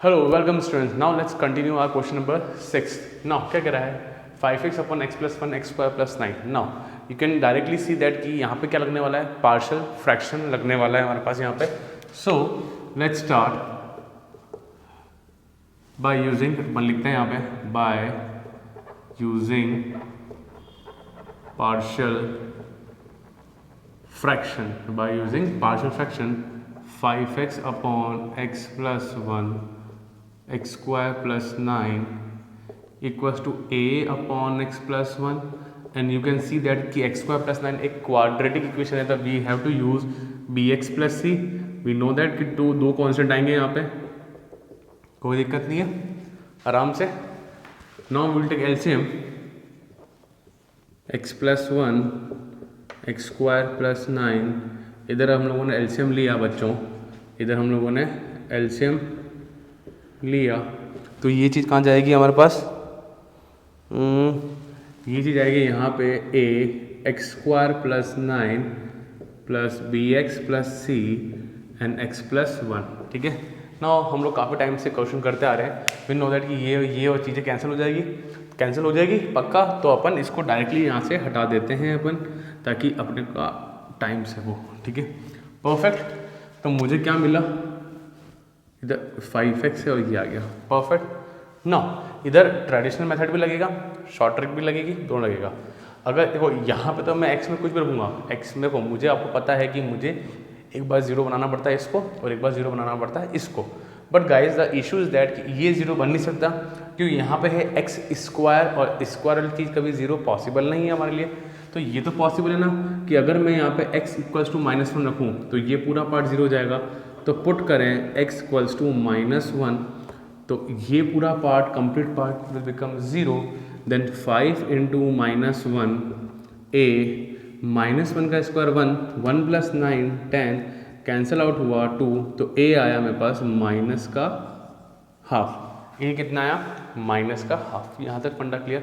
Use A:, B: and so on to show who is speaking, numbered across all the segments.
A: Hello welcome students, now let's continue our question number 6. Now क्या कह रहा है 5x upon x plus 1 x square plus 9. Now you can directly see that कि यहाँ पे क्या लगने वाला है, पार्शियल फ्रैक्शन लगने वाला है हमारे पास यहाँ पे. So let's start by using, अपन लिखते हैं यहाँ पे by using partial fraction. By using partial fraction 5x upon x plus 1 x square plus 9 equals to a upon x plus 1. And you can see that कि x square plus 9 एक quadratic equation है, तो we have to use bx plus c. We know that कि दो constant आएंगे यहाँ पे, कोई दिक्कत नहीं है, आराम से. Now will take LCM. X plus 1 x square plus 9, इधर हम लोगों ने एलसीएम लिया बच्चों, इधर हम लोगों ने एलसीएम लिया, तो ये चीज़ कहाँ जाएगी हमारे पास, ये चीज़ आएगी यहाँ पे a x square plus 9 plus b x plus c and x plus 1. ठीक है. नाउ हम लोग काफ़ी टाइम से क्वेश्चन करते आ रहे हैं, वी नो दैट कि ये और चीज़ें कैंसिल हो जाएगी पक्का. तो अपन इसको डायरेक्टली यहाँ से हटा देते हैं अपन, ताकि अपने का टाइम से वो. ठीक है, परफेक्ट. तो मुझे क्या मिला, इधर 5x है और ये आ गया, परफेक्ट. नाउ इधर ट्रेडिशनल मेथड भी लगेगा, शॉर्ट ट्रिक भी लगेगी, दोनों लगेगा. अगर देखो यहाँ पे तो मैं x में कुछ भी रखूँगा, x में को मुझे, आपको पता है कि मुझे एक बार जीरो बनाना पड़ता है इसको और एक बार जीरो बनाना पड़ता है इसको. But guys the issue is that कि ये जीरो बन नहीं सकता, क्योंकि यहाँ पे है एक्स स्क्वायर और स्क्वायर वाली चीज़ कभी जीरो पॉसिबल नहीं है हमारे लिए. तो ये तो पॉसिबल है ना कि अगर मैं यहाँ पे x इक्वल्स टू -1 रखूँ तो ये पूरा पार्ट जीरो हो जाएगा. तो पुट करें x इक्वल्स टू -1, तो ये पूरा part complete part will become 0. Then 5 into -1 a, -1 का स्क्वायर 1, 1 प्लस 9 10, कैंसिल आउट हुआ 2, तो a आया मेरे पास माइनस का हाफ. ये कितना आया, माइनस का हाफ. यहाँ तक funda clear.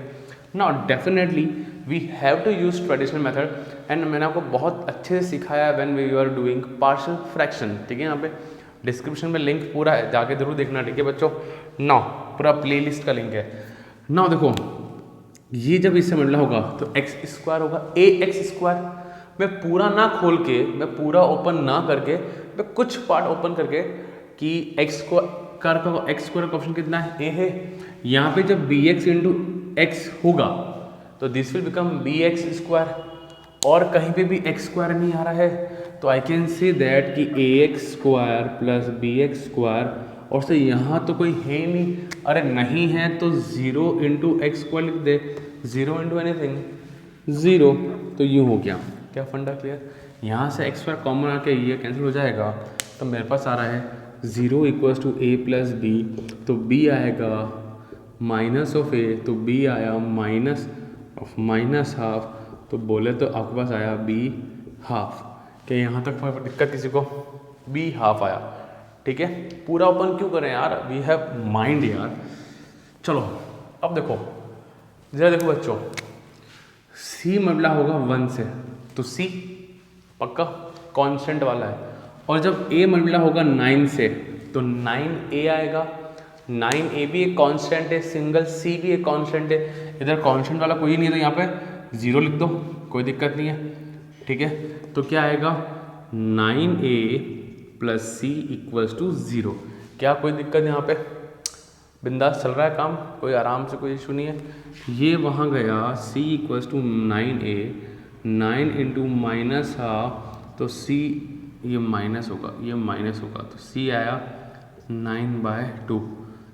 A: Now definitely we have to use traditional method, and मैंने आपको बहुत अच्छे से सिखाया है when we are doing partial fraction. ठीक है, यहाँ पे डिस्क्रिप्शन में लिंक पूरा है, जाके जरूर देखना. ठीक है बच्चों, नाउ पूरा प्लेलिस्ट का लिंक है. नाउ देखो, ये जब इससे मिलना होगा तो एक्स स्क्वायर होगा ए एक्स स्क्वायर. मैं पूरा ना खोल के, मैं पूरा ओपन ना करके, मैं कुछ पार्ट ओपन करके कि एक्स को एक्स स्क्वायर का ऑप्शन कितना है, ए है. यहाँ पे जब बी एक्स इंटू एक्स होगा तो this will become b x square, और कहीं पे भी एक्स स्क्वायर नहीं आ रहा है, तो आई कैन से दैट कि a x square plus b x square, और से यहाँ तो कोई है ही नहीं. अरे नहीं है तो 0 इंटू एक्स स्क्वायर लिख दे, 0 इंटू एनीथिंग 0. तो यूँ हो गया, क्या फंडा क्लियर. यहाँ से एक्स स्क्वायर कॉमन आके ये कैंसिल हो जाएगा, तो मेरे पास आ रहा है 0 equals to a plus b. तो बी आएगा माइनस ऑफ ए, तो बी आया माइनस ऑफ माइनस हाफ. तो बोले तो आपके पास आया बी हाफ. क्या यहाँ तक दिक्कत किसी को, बी हाफ आया. ठीक है, पूरा ओपन क्यों करें यार, वी हैव माइंड यार. चलो अब देखो, जरा देखो बच्चों, सी मल्टीप्ला होगा 1 से, तो सी पक्का कांस्टेंट वाला है. और जब ए मल्टीप्ला होगा 9 से, तो 9a आएगा. 9a भी एक कांस्टेंट है, सिंगल सी भी एक कांस्टेंट है. इधर कांस्टेंट वाला कोई नहीं है, तो यहाँ पे 0 लिख दो, कोई दिक्कत नहीं है. ठीक है, तो क्या आएगा 9a plus c equals to 0. क्या कोई दिक्कत यहाँ पे, बिंदास चल रहा है काम, कोई आराम से, कोई इशू नहीं है. ये वहाँ गया c equals to 9a, 9 into minus half, तो c ये माइनस होगा, ये माइनस होगा, तो c आया 9/2.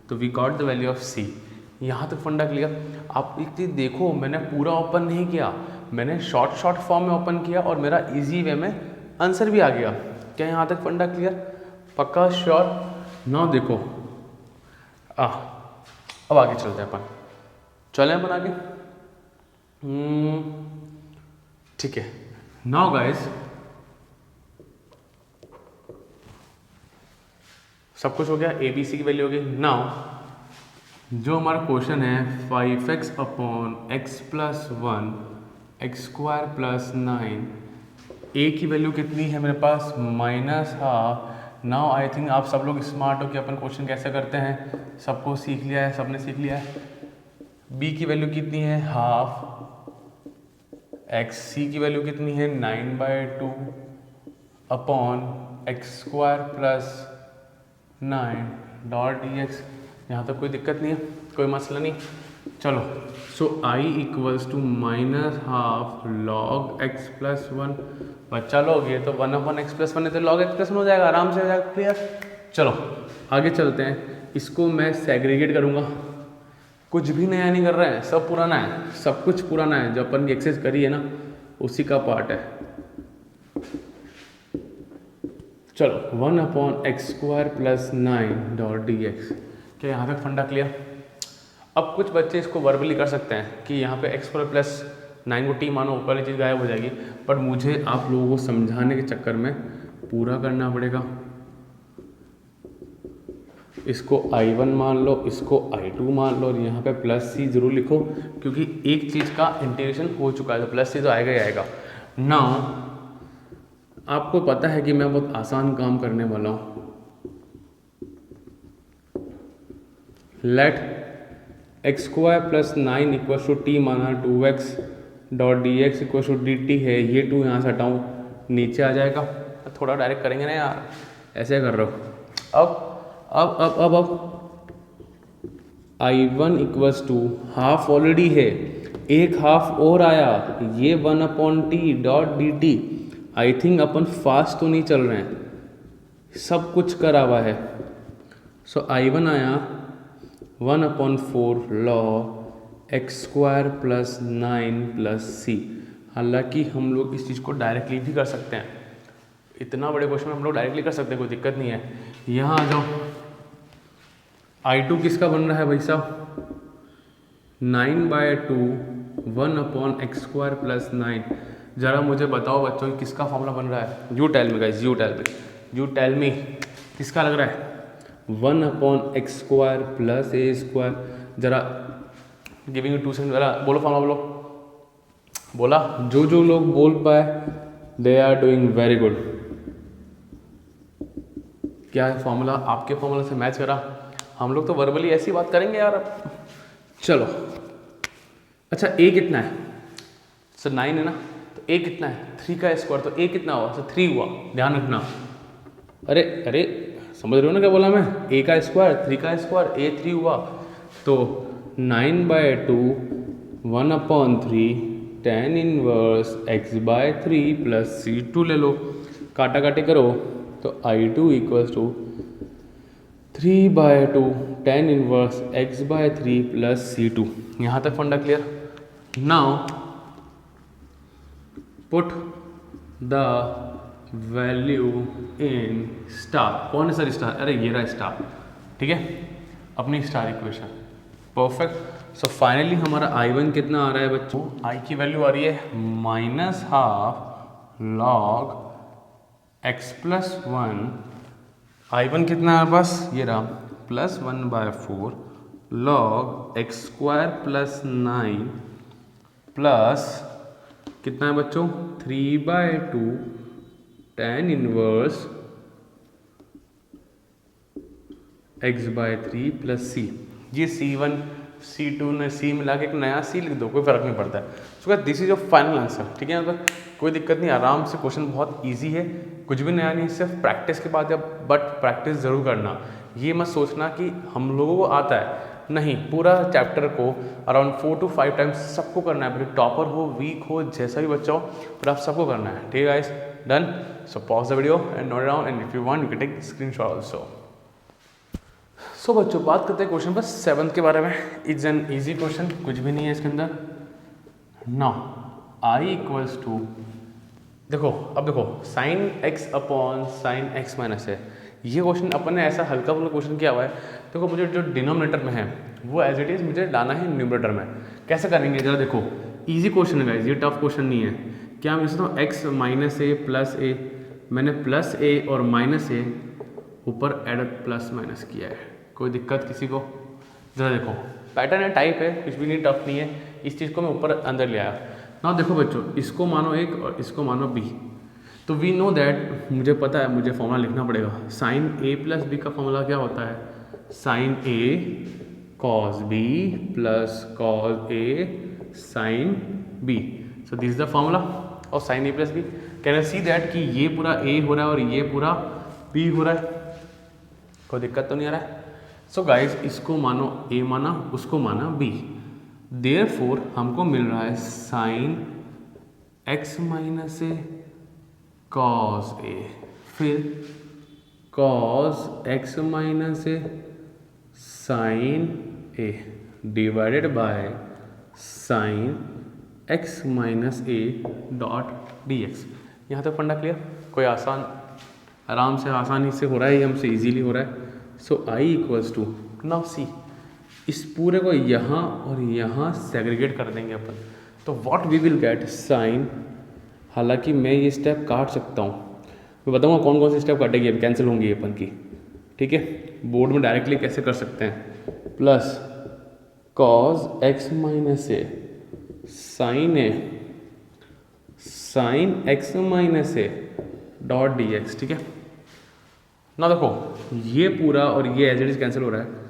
A: तो we got the value of c. यहाँ तक फंडा क्लियर. आप एक चीज़ देखो, मैंने पूरा ओपन नहीं किया, मैंने शॉर्ट फॉर्म में ओपन किया और मेरा इजी वे में आंसर भी आ गया. क्या यहाँ तक फंडा क्लियर, पक्का श्योर. नाउ देखो, अब आगे चलते हैं अपन, चलें अपन आगे. ठीक है. नाउ गाइस, सब कुछ हो गया, ए बी सी की वैल्यू हो गई. नाउ जो हमारा क्वेश्चन है 5x upon x plus 1 x square plus 9, ए की वैल्यू कितनी है मेरे पास, -12 नाउ आई थिंक आप सब लोग स्मार्ट हो कि अपन क्वेश्चन कैसे करते हैं, सबको सीख लिया है, सबने सीख लिया है। b की वैल्यू कितनी है, हाफ x, c की वैल्यू कितनी है 9/2 upon x square plus 9 dot d x. यहाँ तक कोई दिक्कत नहीं है, कोई मसला नहीं। चलो, so i equals to minus half log x plus 1। बच्चा लोग ये तो 1/x+1 है, तो log x+1 हो जाएगा, आराम से हो जाएगा, क्लियर। चलो आगे चलते हैं, इसको मैं सेग्रीगेट करूँगा। कुछ भी नया नहीं कर रहे हैं, सब पुराना है, सब कुछ पुराना है, जो अपन एक्सेस करी है ना उसी का पार्ट है। चलो 1/x² plus 9 dot d x. क्या यहाँ तक फंडा क्लियर? अब कुछ बच्चे इसको वर्बली कर सकते हैं कि यहाँ पे x² प्लस 9 को t मानो, ऊपर वाली चीज़ गायब हो जाएगी, बट मुझे आप लोगों को समझाने के चक्कर में पूरा करना पड़ेगा। इसको I1 मान लो, इसको I2 मान लो, और यहाँ पे प्लस c जरूर लिखो, क्योंकि एक चीज़ का इंटीग्रेशन हो चुका है, तो प्लस c तो आएगा ही आएगा। नाउ आपको पता है कि मैं बहुत आसान काम करने वाला हूँ। Let x² plus 9 equal to t माना 2x dot d x equal to d t है, ये 2 यहाँ से हटाऊँ, नीचे आ जाएगा। थोड़ा डायरेक्ट करेंगे ना यार, ऐसे कर रहा हूँ। अब I1 equals to half already है, एक हाफ और आया, ये 1/t dot d T. I think upon fast तो नहीं चल रहे हैं, सब कुछ करा हुआ है। सो I1 आया 1/4 log x² plus 9 plus c। हालांकि हम लोग इस चीज़ को डायरेक्टली भी कर सकते हैं, इतना बड़े क्वेश्चन में हम लोग डायरेक्टली कर सकते हैं, कोई दिक्कत नहीं है। यहाँ आ जाओ, I2 किसका बन रहा है भाई साहब, 9/2 1/x² प्लस 9। ज़रा मुझे बताओ बच्चों कि किसका फॉर्मूला बन रहा है? You tell me guys, you tell me किसका लग रहा है? 1/x² plus a²। ज़रा गिविंग यू 2 सेकंड, ज़रा बोलो फॉर्मूला, बोला। जो लोग बोल पाए they are doing very good. क्या है फॉर्मूला? आपके फॉर्मूला से मैच करा। हम लोग तो वर्बली ऐसी बात करेंगे यार। चलो अच्छा, a कितना है? सर 9 है ना, तो a कितना है? 3 का स्क्वायर, तो a कितना हुआ? सर 3 हुआ, ध्यान रखना। अरे समझ रहे हो ना क्या बोला मैं? a का स्क्वायर 3 का स्क्वायर, a 3 हुआ, तो 9/2 1/3 tan inverse x/3 plus c2 ले लो, काटा काटी करो, तो I2 equals to 3/2 tan inverse x/3 plus c2। यहाँ तक funda clear? Now put the value in star. कौन है सर स्टार? अरे ये रहा स्टार, ठीक है, अपनी star equation, perfect. So finally हमारा I1 कितना आ रहा है बच्चों? I की वैल्यू आ रही है -½ log x प्लस 1। I1 कितना है बस, ये रहा, +1/4 log x² प्लस 9 प्लस कितना है बच्चों? 3/2 tan inverse x/3 plus c। ये c1 c2 ने c मिला के एक नया c लिख दो, कोई फर्क नहीं पड़ता है। सो this is your final answer, ठीक है। मतलब कोई दिक्कत नहीं, आराम से, क्वेश्चन बहुत इजी है, कुछ भी नया नहीं, सिर्फ प्रैक्टिस के बाद, बट प्रैक्टिस ज़रूर करना। ये मत सोचना कि हम लोगों को आता है, नहीं, पूरा चैप्टर को अराउंड 4 to 5 टाइम्स सबको करना है, फिर टॉपर हो, वीक हो, जैसा भी बच्चा हो, पर आप सबको करना है, ठीक है guys, done. So pause the video and note down, and if you want you can take screenshot also. So बच्चों बात करते हैं क्वेश्चन बस 7 के बारे में। इट्स एन ईजी क्वेश्चन, कुछ भी नहीं है इसके अंदर। नाउ I इक्वल्स टू, देखो अब देखो, sin x upon sin x minus है। ये क्वेश्चन अपन ने ऐसा हल्का फुल्का क्वेश्चन किया हुआ है। देखो मुझे जो डिनोमिनेटर में है वो एज इट इज़ मुझे डालना है न्यूमरेटर में। कैसे करेंगे जरा देखो, इजी क्वेश्चन है गाइस, ये टफ क्वेश्चन नहीं है। क्या मैं सोचता हूँ x माइनस ए प्लस ए, मैंने प्लस ए और माइनस ए ऊपर एड प्लस माइनस किया है, कोई दिक्कत किसी को? जरा देखो पैटर्न है, टाइप है, कुछ भी नहीं, टफ नहीं है। इस चीज़ को मैं ऊपर अंदर ले आया ना। देखो बच्चों, इसको मानो एक और इसको मानो बी, तो वी नो दैट, मुझे पता है, मुझे फॉर्मूला लिखना पड़ेगा। साइन ए प्लस बी का फॉर्मूला क्या होता है? Sine a cos b plus cos a sine b. So this is the formula of sine a plus b. Can you see that कि ये पूरा ए हो रहा है और ये पूरा बी हो रहा है? कोई दिक्कत तो नहीं आ रहा है? सो गाइज, इसको मानो ए माना, उसको माना बी, देयरफॉर हमको मिल रहा है sine x minus a cos a, फिर cos x minus a sine a divided by sine x minus a dot d x. यहाँ तक फंडा क्लियर? कोई आसान, आराम से, आसानी से हो रहा है, ये हमसे इजीली हो रहा है। So I equals to, now see, इस पूरे को यहाँ और यहाँ सेग्रीगेट कर देंगे अपन, तो what we will get sine, हालांकि मैं ये स्टेप काट सकता हूँ, मैं बताऊँगा कौन कौन से स्टेप काटेगी, अब कैंसिल होंगी अपन की, ठीक है? बोर्ड में डायरेक्टली कैसे कर सकते हैं, plus cos x minus a sine a sine x minus a dot d x, ठीक है ना? देखो ये पूरा और ये एज इट इज कैंसिल हो रहा है।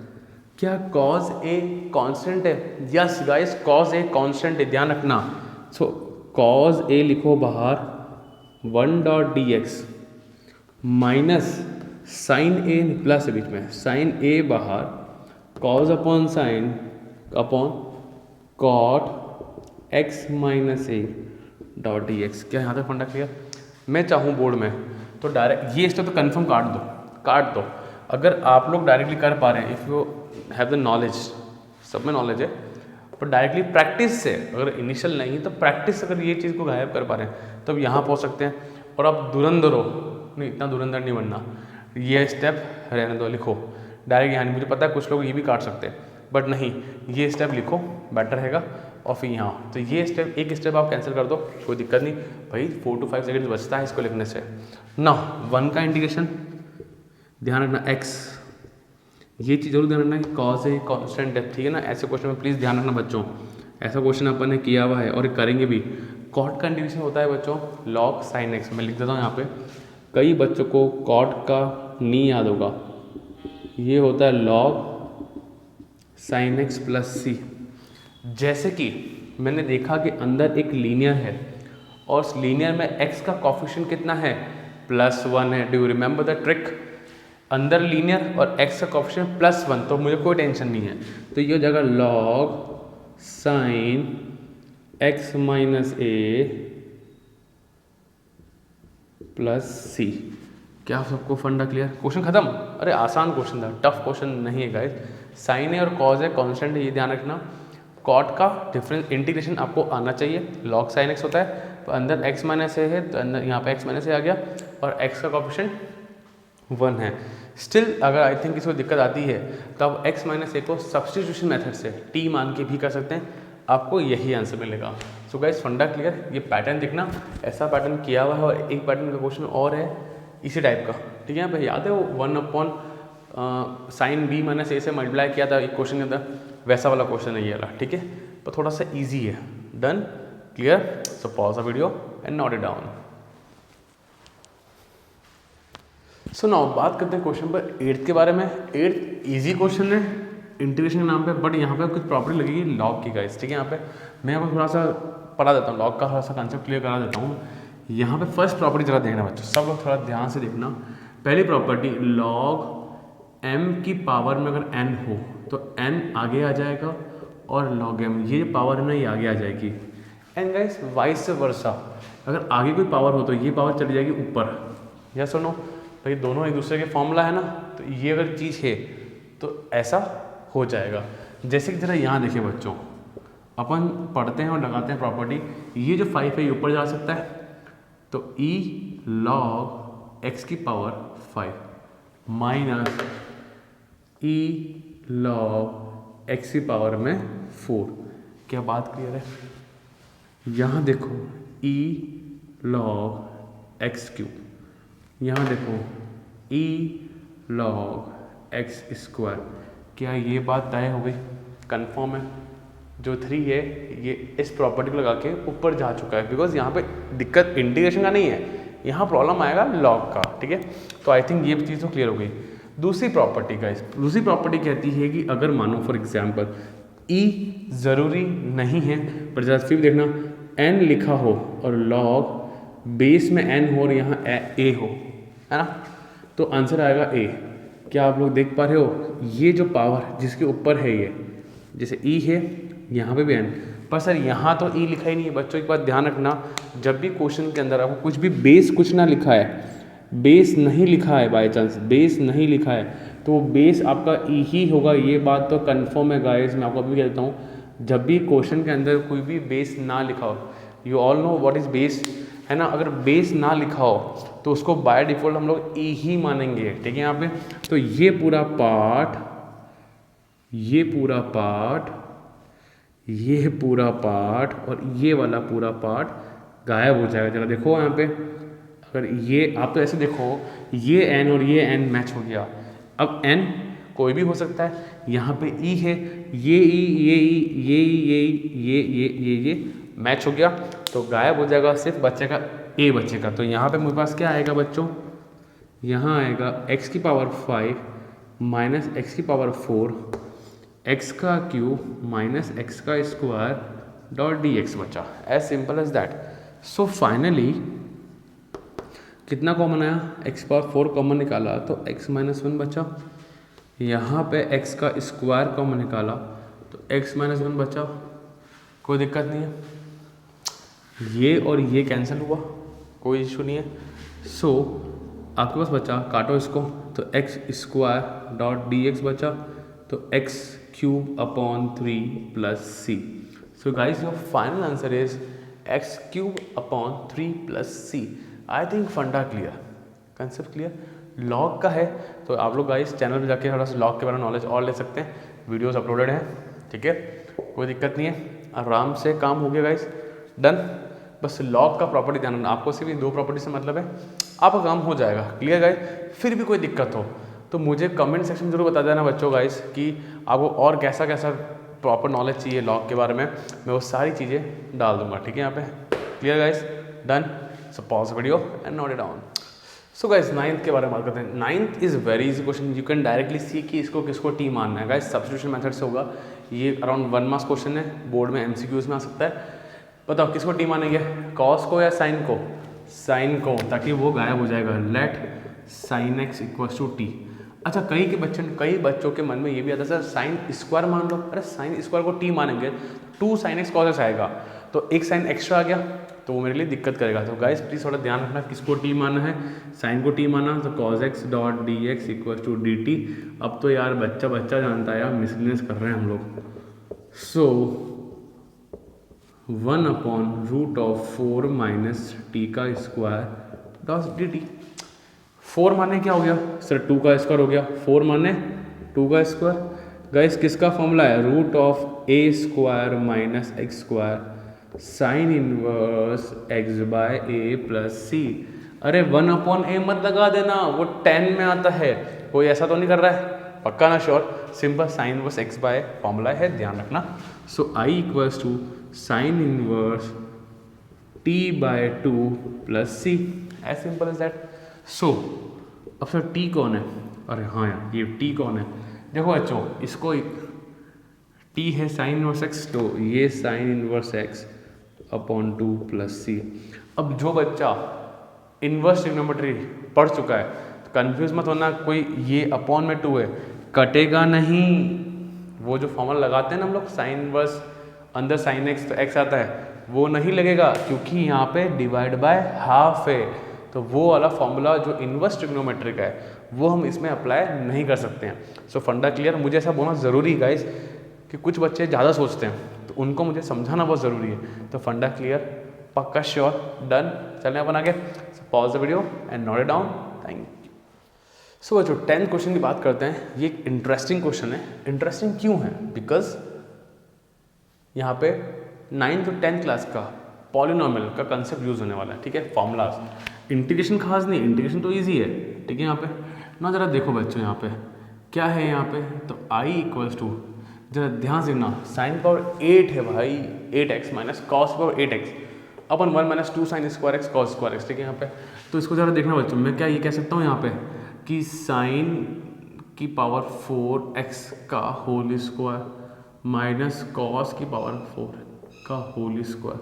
A: क्या कॉज ए कांस्टेंट है? Yes guys, cos a constant है, ध्यान रखना। सो कॉज ए लिखो बाहर 1 dot d x minus sine a plus है बीच में, साइन ए बाहर, cos upon sine upon cot x minus a dot d x. क्या यहाँ तक फंडा क्लियर? मैं चाहूँ बोर्ड में तो डायरेक्ट ये स्टेप तो कन्फर्म काट दो। अगर आप लोग डायरेक्टली कर पा रहे हैं, if you have the knowledge, सब में नॉलेज है, पर डायरेक्टली प्रैक्टिस से, अगर इनिशियल नहीं तो प्रैक्टिस, अगर ये चीज़ को गायब कर पा रहे हैं तब यहाँ पहुँच सकते हैं। और आप धुरंधर हो नहीं, इतना धुरंधर नहीं बनना, ये स्टेप रहने दो, लिखो डायरेक्ट यहाँ। मुझे पता है कुछ लोग ये भी काट सकते हैं, बट नहीं, ये स्टेप लिखो, बेटर रहेगा। और फिर यहाँ तो ये स्टेप, एक स्टेप आप कैंसिल कर दो, कोई दिक्कत नहीं भाई, 4 to 5 सेकेंड्स बचता है इसको लिखने से ना। 1 का इंटीग्रेशन ध्यान रखना, x, ये चीज़ जरूर ध्यान रखना कि कॉस है कांस्टेंट है, ठीक है ना? ऐसे क्वेश्चन में प्लीज़ ध्यान रखना बच्चों, ऐसा क्वेश्चन अपन ने किया हुआ है और करेंगे भी। कॉट का इंटीग्रेशन होता है बच्चों लॉग साइन एक्स, मैं लिख देता हूँ यहाँ पे, कई बच्चों को कॉट का नहीं याद होगा, ये होता है लॉग साइन एक्स प्लस सी। जैसे कि मैंने देखा कि अंदर एक लीनियर है और उस लीनियर में x का कोफिशिएंट कितना है? +1 है। Do you remember the trick? अंदर लीनियर और x का कोफिशिएंट +1, तो मुझे कोई टेंशन नहीं है, तो ये हो जाएगा लॉग साइन x माइनस ए प्लस सी। क्या सबको फंडा क्लियर? क्वेश्चन खत्म। अरे आसान क्वेश्चन था, टफ क्वेश्चन नहीं है गाइस। साइन है और कॉज है कांस्टेंट है, ये ध्यान रखना। कॉट का डिफरेंस इंटीग्रेशन आपको आना चाहिए, लॉग साइन एक्स होता है, तो अंदर एक्स माइनस ए है, तो अंदर यहाँ पे एक्स माइनस ए आ गया और एक्स का कोफिशिएंट 1 है। स्टिल अगर आई थिंक इसको दिक्कत आती है तो आप एक्स माइनस ए को सब्सटीट्यूशन मेथड से टी मान के भी कर सकते हैं, आपको यही आंसर मिलेगा। सो गाइस फंडा क्लियर? ये पैटर्न दिखना, ऐसा पैटर्न किया हुआ है और एक पैटर्न का क्वेश्चन और है इसी टाइप का, ठीक है? यहाँ पे याद है वो 1 अपॉन साइन बी माइनस ए से मल्टीप्लाई किया था एक क्वेश्चन के अंदर, वैसा वाला क्वेश्चन है ये वाला, ठीक है? तो थोड़ा सा इजी है। Done? Clear? So pause the video and note it down. So now बात करते हैं क्वेश्चन नंबर 8 के बारे में। 8 इजी क्वेश्चन है इंटीग्रेशन के नाम पे, बट यहाँ पे कुछ प्रॉपर्टी लगेगी लॉग की गाइस, ठीक है? यहाँ पे मैं आपको थोड़ा सा पढ़ा देता हूँ, लॉग का थोड़ा सा कंसेप्ट क्लियर करा देता हूँ। यहाँ पे फर्स्ट प्रॉपर्टी जरा देखना बच्चों, सब लोग थोड़ा ध्यान से देखना। पहली प्रॉपर्टी, लॉग m की पावर में अगर n हो तो n आगे आ जाएगा और log m, ये पावर है ना, ये आगे आ जाएगी। एंड गाइस वाइस वर्सा, अगर आगे कोई पावर हो तो ये पावर चली जाएगी ऊपर। या सुनो तो ये दोनों एक दूसरे के फॉर्मूला है ना, तो ये अगर चीज़ है तो ऐसा हो जाएगा। जैसे कि जरा यहाँ देखिए बच्चों, अपन पढ़ते हैं और लगाते हैं प्रॉपर्टी, ये जो 5 है ये ऊपर जा सकता है, तो e log x की power 5 minus e log x की पावर में 4। क्या बात क्लियर है? यहाँ देखो e log x क्यूब, यहाँ देखो e log x स्क्वायर। क्या ये बात तय हो गई? कन्फर्म है? जो 3 है ये इस प्रॉपर्टी को लगा के ऊपर जा चुका है, बिकॉज यहाँ पे दिक्कत इंटीग्रेशन का नहीं है, यहाँ प्रॉब्लम आएगा लॉग का, ठीक है। तो आई थिंक ये चीज़ तो क्लियर हो गई। दूसरी प्रॉपर्टी गाइस, दूसरी प्रॉपर्टी कहती है कि अगर मानो फॉर एग्जांपल ई ज़रूरी नहीं है, पर जरा फिर देखना एन लिखा हो और लॉग बेस में एन हो और यहाँ ए हो, है ना, तो आंसर आएगा ए। क्या आप लोग देख पा रहे हो, ये जो पावर जिसके ऊपर है ये, जैसे ई है यहाँ पे भी एन, पर सर यहाँ तो ई लिखा ही नहीं है। बच्चों एक बात ध्यान रखना, जब भी क्वेश्चन के अंदर आपको कुछ भी बेस कुछ ना लिखा है, बेस नहीं लिखा है, बाय चांस बेस नहीं लिखा है, तो वो बेस आपका ई ही होगा, ये बात तो कंफर्म है गाइस। मैं आपको अभी भी कहता हूँ, जब भी क्वेश्चन के अंदर कोई भी बेस ना लिखा हो, you all know what is base, है ना, अगर बेस ना लिखा हो तो उसको बाय डिफ़ॉल्ट हम लोग ई ही मानेंगे, ठीक है यहाँ पे। तो ये पूरा पार्ट, ये पूरा पार्ट, ये पूरा पार्ट और ये वाला पूरा पार्ट गायब हो जाएगा। जरा देखो यहाँ पे, अगर ये आप तो ऐसे देखो, ये एन और ये एन मैच हो गया। अब एन कोई भी हो सकता है, यहाँ पे ई है, ये ई, ये ई, ये ई, ये मैच हो गया, तो गायब हो जाएगा, सिर्फ बचेगा ए बचेगा। तो यहाँ पे मेरे पास क्या आएगा बच्चों, यहाँ आएगा x की पावर 5 माइनस एक्स की पावर 4 x का क्यूब माइनस एक्स का स्क्वायर डॉट डी एक्स बचा, as simple as that. So finally कितना कॉमन आया, x पावर 4 कॉमन निकाला तो x माइनस 1 बचा, यहाँ पे x का स्क्वायर कॉमन निकाला तो x माइनस 1 बचा, कोई दिक्कत नहीं है। ये और ये कैंसिल हुआ, कोई इशू नहीं है। सो आपके पास बचा, काटो इसको, तो x square dot d x बचा, तो x cube upon 3 plus c. So guys your final answer is x cube upon 3 plus c. I think funda clear, concept clear. Log का है तो आप लोग गाइज चैनल पे जाके थोड़ा सा लॉग के बारे में नॉलेज और ले सकते हैं, वीडियोस अपलोडेड हैं, ठीक है, कोई दिक्कत नहीं है, आराम से काम हो गया गाइज, डन। बस लॉग का प्रॉपर्टी ध्यान रखना, आपको सिर्फ 2 प्रॉपर्टी से मतलब है, आपका काम हो जाएगा, क्लियर गाइज। फिर भी कोई दिक्कत हो तो मुझे कमेंट सेक्शन में जरूर बता देना बच्चों गाइज कि आपको और कैसा कैसा प्रॉपर नॉलेज चाहिए लॉग के बारे में, मैं वो सारी चीज़ें डाल दूंगा, ठीक है यहाँ पे, clear guys, done. So pause video and note it down. So guys 9th के बारे में बात करते हैं। 9th is very easy question, you can directly see कि इसको किसको टी मानना है। गाइज सब्स्टिट्यूशन मेथड से होगा, ये अराउंड 1 मार्क्स क्वेश्चन है, बोर्ड में MCQs में आ सकता है। बताओ किसको टी मानेंगे, कॉस को या साइन को, साइन को, ताकि वो गायब हो जाएगा। Let sine x equals to t. अच्छा कई बच्चों के मन में ये भी आता है सर साइन स्क्वायर मान लो, अरे साइन स्क्वायर को टी मानेंगे 2 sin x cos x आएगा, तो एक साइन एक्स्ट्रा आ गया तो वो मेरे लिए दिक्कत करेगा। तो गाइस प्लीज़ थोड़ा ध्यान रखना किसको टी माना है, साइन को टी माना तो cos x dot d x equal to d t. अब तो यार बच्चा जानता है यार, मिसलिनियस कर रहे हैं हम लोग। So 1 upon root of 4 minus t का स्क्वायर डॉट डी टी। 4 माने क्या हो गया सर, 2 का स्क्वायर हो गया, 4 माने 2 का स्क्वायर। गाइस किसका फॉर्मूला है, root of a square minus x square sine inverse x by a plus c. अरे 1 अपॉन ए मत लगा देना, वो 10 में आता है, कोई ऐसा तो नहीं कर रहा है, पक्का ना, sure, simple sine inverse x by formula है, ध्यान रखना। So I equals to sine inverse t by 2 plus c, as simple as that. So अब सर टी कौन है, अरे हाँ यार ये टी कौन है, देखो बच्चों इसको टी है साइन इनवर्स एक्स, तो ये sine inverse x upon 2 plus c. अब जो बच्चा इनवर्स ट्रिग्नोमेट्री पढ़ चुका है तो कंफ्यूज मत होना, कोई ये अपॉन में 2 है, कटेगा नहीं, वो जो फॉर्मूला लगाते हैं ना हम लोग साइन इनवर्स अंदर साइन एक्स तो एक्स आता है, वो नहीं लगेगा क्योंकि यहाँ पे डिवाइड बाय हाफ है, तो वो वाला फॉर्मूला जो इनवर्स ट्रिग्नोमेट्री का है वो हम इसमें अप्लाई नहीं कर सकते हैं। सो फंडा क्लियर, मुझे ऐसा बोलना ज़रूरी है गाइस कि कुछ बच्चे ज़्यादा सोचते हैं तो उनको मुझे समझाना बहुत ज़रूरी है। तो फंडा क्लियर, पक्का, श्योर, डन। चलने अपन आगे, pause the video and note it down, thank you. So बच्चों 10th क्वेश्चन की बात करते हैं। ये एक इंटरेस्टिंग क्वेश्चन है। इंटरेस्टिंग क्यों है, बिकॉज यहाँ पे 9th to 10th क्लास का पॉलिनोमियल का कंसेप्ट यूज होने वाला है, ठीक है, फॉर्मूलाज। इंटीग्रेशन खास नहीं, इंटीग्रेशन तो ईजी है, ठीक है। यहाँ पे ना जरा देखो बच्चों, यहाँ पे क्या है, यहाँ पे तो आई इक्वल्स टू, जरा ध्यान से देखना, साइन पावर 8 है भाई, 8x minus cos power 8x अपन 1 minus 2 sine square x cos square x, ठीक है। यहाँ पे तो इसको ज़रा देखना बच्चों, मैं क्या ये कह सकता हूँ यहाँ पे कि साइन की पावर 4x का होल स्क्वायर माइनस कॉस की पावर 4 का whole square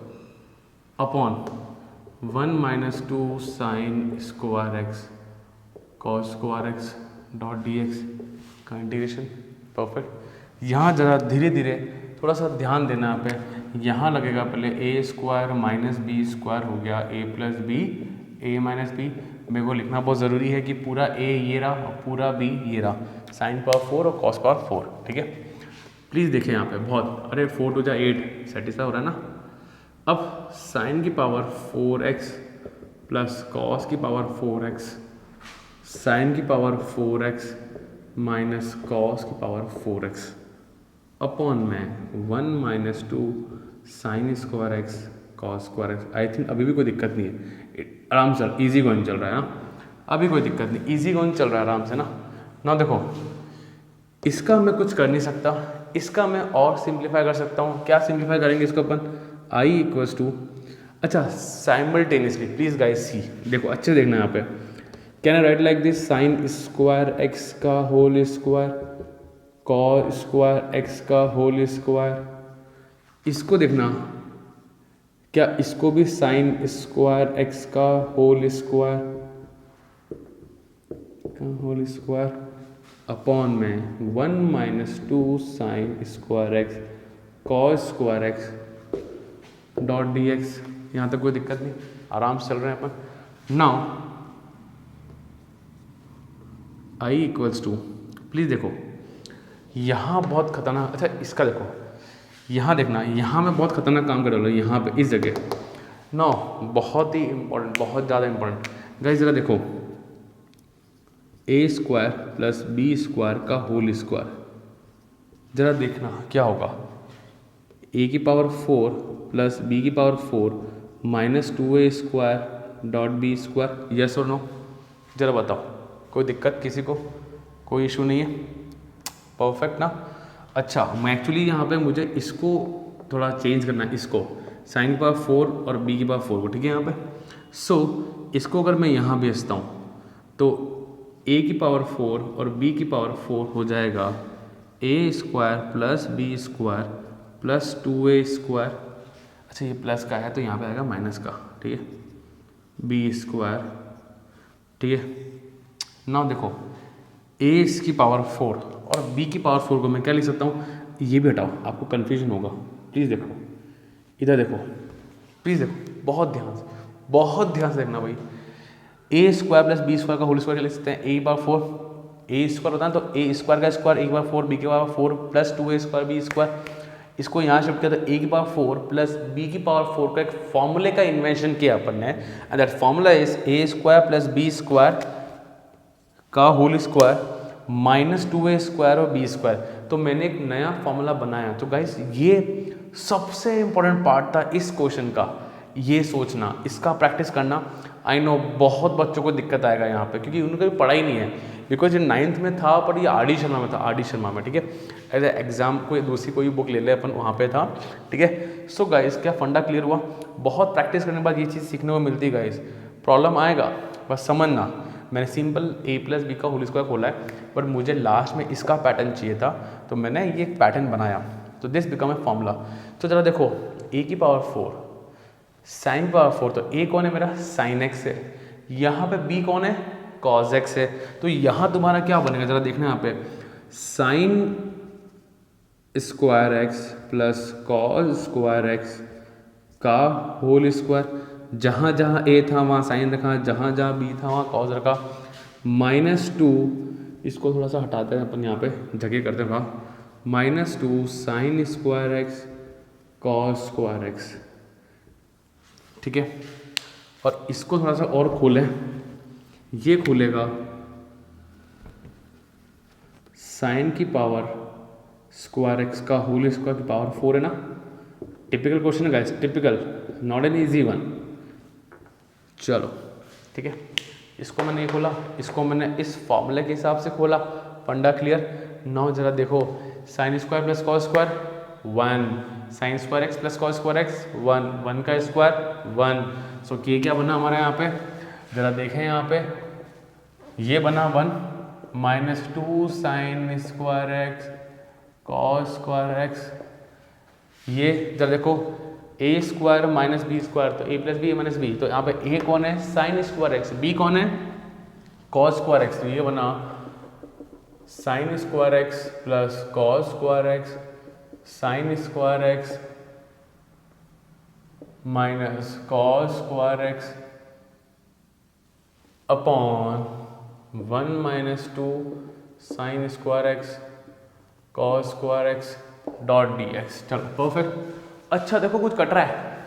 A: upon 1 minus 2 sine square x cos square x dot d x का इंटीग्रेशन। परफेक्ट। यहाँ ज़रा धीरे धीरे थोड़ा सा ध्यान देना यहाँ पे, यहाँ लगेगा पहले ए स्क्वायर माइनस बी स्क्वायर हो गया ए प्लस बी, ए माइनस बी। मेरे को लिखना बहुत ज़रूरी है कि पूरा ए ये रहा और पूरा बी ये रहा, साइन पावर 4 और कॉस पावर 4, ठीक है। प्लीज़ देखें यहाँ पे बहुत, अरे 4 टू जा 8 सेटिस्फाई हो रहा है ना। अब साइन की पावर 4x प्लस कॉस की पावर 4x, साइन की पावर 4x माइनस कॉस की पावर 4x अपॉन में 1 minus 2 sine square x cos square x. I think अभी भी कोई दिक्कत नहीं है, आराम से इजी गोइंग चल रहा है ना, अभी कोई दिक्कत नहीं, इजी गोइंग चल रहा है आराम से ना देखो इसका मैं कुछ कर नहीं सकता, इसका मैं और सिंप्लीफाई कर सकता हूँ। क्या सिंप्लीफाई करेंगे इसको अपन, आई इक्वल्स टू, अच्छा साइमल्टेनियसली प्लीज़ गाइस सी, देखो अच्छे से देखना यहाँ पे, can I write like this sine square x का whole square cos square x का होल स्क्वायर। इसको देखना, क्या इसको भी साइन स्क्वायर एक्स का होल स्क्वायर अपॉन में 1 minus 2 sine square x cos square x dot d x. यहाँ तक कोई दिक्कत नहीं, आराम से चल रहे हैं अपन। Now I equals to, please देखो यहाँ बहुत खतरनाक, अच्छा इसका देखो यहाँ देखना, यहाँ मैं बहुत खतरनाक काम कर रहा हूँ यहाँ पे इस जगह नो, बहुत ही इंपॉर्टेंट, बहुत ज़्यादा इंपॉर्टेंट गाइस। ज़रा देखो a square plus b square का होल स्क्वायर, ज़रा देखना क्या होगा, ए की पावर 4 प्लस बी की power 4 minus 2a square dot b square. Yes और नो, ज़रा बताओ, कोई दिक्कत किसी को, कोई इशू नहीं है, परफेक्ट ना। अच्छा मैं एक्चुअली यहाँ पे मुझे इसको थोड़ा चेंज करना है, इसको साइन की पावर 4 और बी की पावर 4 को, ठीक है यहाँ पे। सो इसको अगर मैं यहाँ भेजता हूँ तो ए की पावर 4 और बी की पावर 4 हो जाएगा a square plus b square plus 2a square. अच्छा ये प्लस का है तो यहाँ पे आएगा माइनस का, ठीक है, बी स्क्वायर, ठीक है। ना देखो ए इसकी पावर 4 और बी की पावर 4 को मैं क्या लिख सकता हूँ, ये भी हटाओ, आपको कन्फ्यूजन होगा। प्लीज़ देखो इधर देखो, प्लीज़ देखो बहुत ध्यान से देखना भाई। ए स्क्वायर प्लस बी स्क्वायर का होल स्क्वायर लिख सकते हैं, ए की पावर 4 ए स्क्वायर होता है तो ए स्क्वायर का स्क्वायर ए की पावर 4 बी की power 4 plus 2a square b square. इसको यहाँ शिफ्ट किया तो ए की पावर 4 प्लस बी की पावर 4 का एक फॉर्मूले का इन्वेंशन किया अपन ने, and that formula is a square plus b square का whole square minus 2a square और बी स्क्वायर। तो मैंने एक नया फॉर्मूला बनाया। तो गाइस ये सबसे इंपॉर्टेंट पार्ट था इस क्वेश्चन का, ये सोचना, इसका प्रैक्टिस करना। आई नो बहुत बच्चों को दिक्कत आएगा यहाँ पे क्योंकि उनका भी पढ़ा ही नहीं है, बिकॉज ये 9th में था पर ये आर डी शर्मा में था, आर डी शर्मा में, ठीक है। एज ए एग्जाम कोई दूसरी कोई बुक ले ले अपन, वहाँ पे था, ठीक है। सो गाइस क्या फंडा क्लियर हुआ, बहुत प्रैक्टिस करने के बाद ये चीज़ सीखने को मिलती है गाइस। प्रॉब्लम आएगा बस समझना, मैंने सिंपल ए प्लस बी का होल स्क्वायर खोला है बट मुझे लास्ट में इसका पैटर्न चाहिए था तो मैंने ये एक पैटर्न बनाया, तो दिस बिकम ए फॉर्मूला। तो जरा देखो ए की पावर 4 साइन पावर 4, तो ए कौन है मेरा, साइन एक्स है, यहाँ पे बी कौन है, कॉज एक्स है। तो यहाँ तुम्हारा क्या बनेगा जरा देखना, यहाँ पे sign square x plus cos square x का होल स्क्वायर, जहाँ जहाँ ए था वहाँ साइन रखा, जहाँ जहाँ बी था वहाँ कॉज रखा, माइनस 2, इसको थोड़ा सा हटाते हैं अपन यहाँ पे जगह करते हैं वहाँ, minus 2 sine square x cos square x, ठीक है। और इसको थोड़ा सा और खोलें, ये खुलेगा साइन की पावर स्क्वायर एक्स का होल स्क्वायर की पावर 4 है ना। टिपिकल क्वेश्चन है guys, typical, not an easy one. चलो ठीक है, इसको मैंने ये खोला, इसको मैंने इस फॉर्मूले के हिसाब से खोला, फंडा क्लियर। नाउ जरा देखो sine square plus cos square 1, sign square x plus cos square x 1, 1 का स्क्वायर 1। सो ये क्या बना हमारे यहाँ पे ज़रा देखें यहाँ पे, ये बना 1 -2 sine square x cos square x. ये जब देखो a square minus B square, तो ए प्लस बी माइनस बी, तो यहाँ पे ए कौन है साइन स्क्वायर एक्स, बी कौन है कॉस स्क्वायर एक्स, तो ये बना sign square x plus cos square x sign square x minus cos square x upon 1 - 2 sine square x cos square x dot d x. चलो perfect. अच्छा देखो कुछ cut रहा है,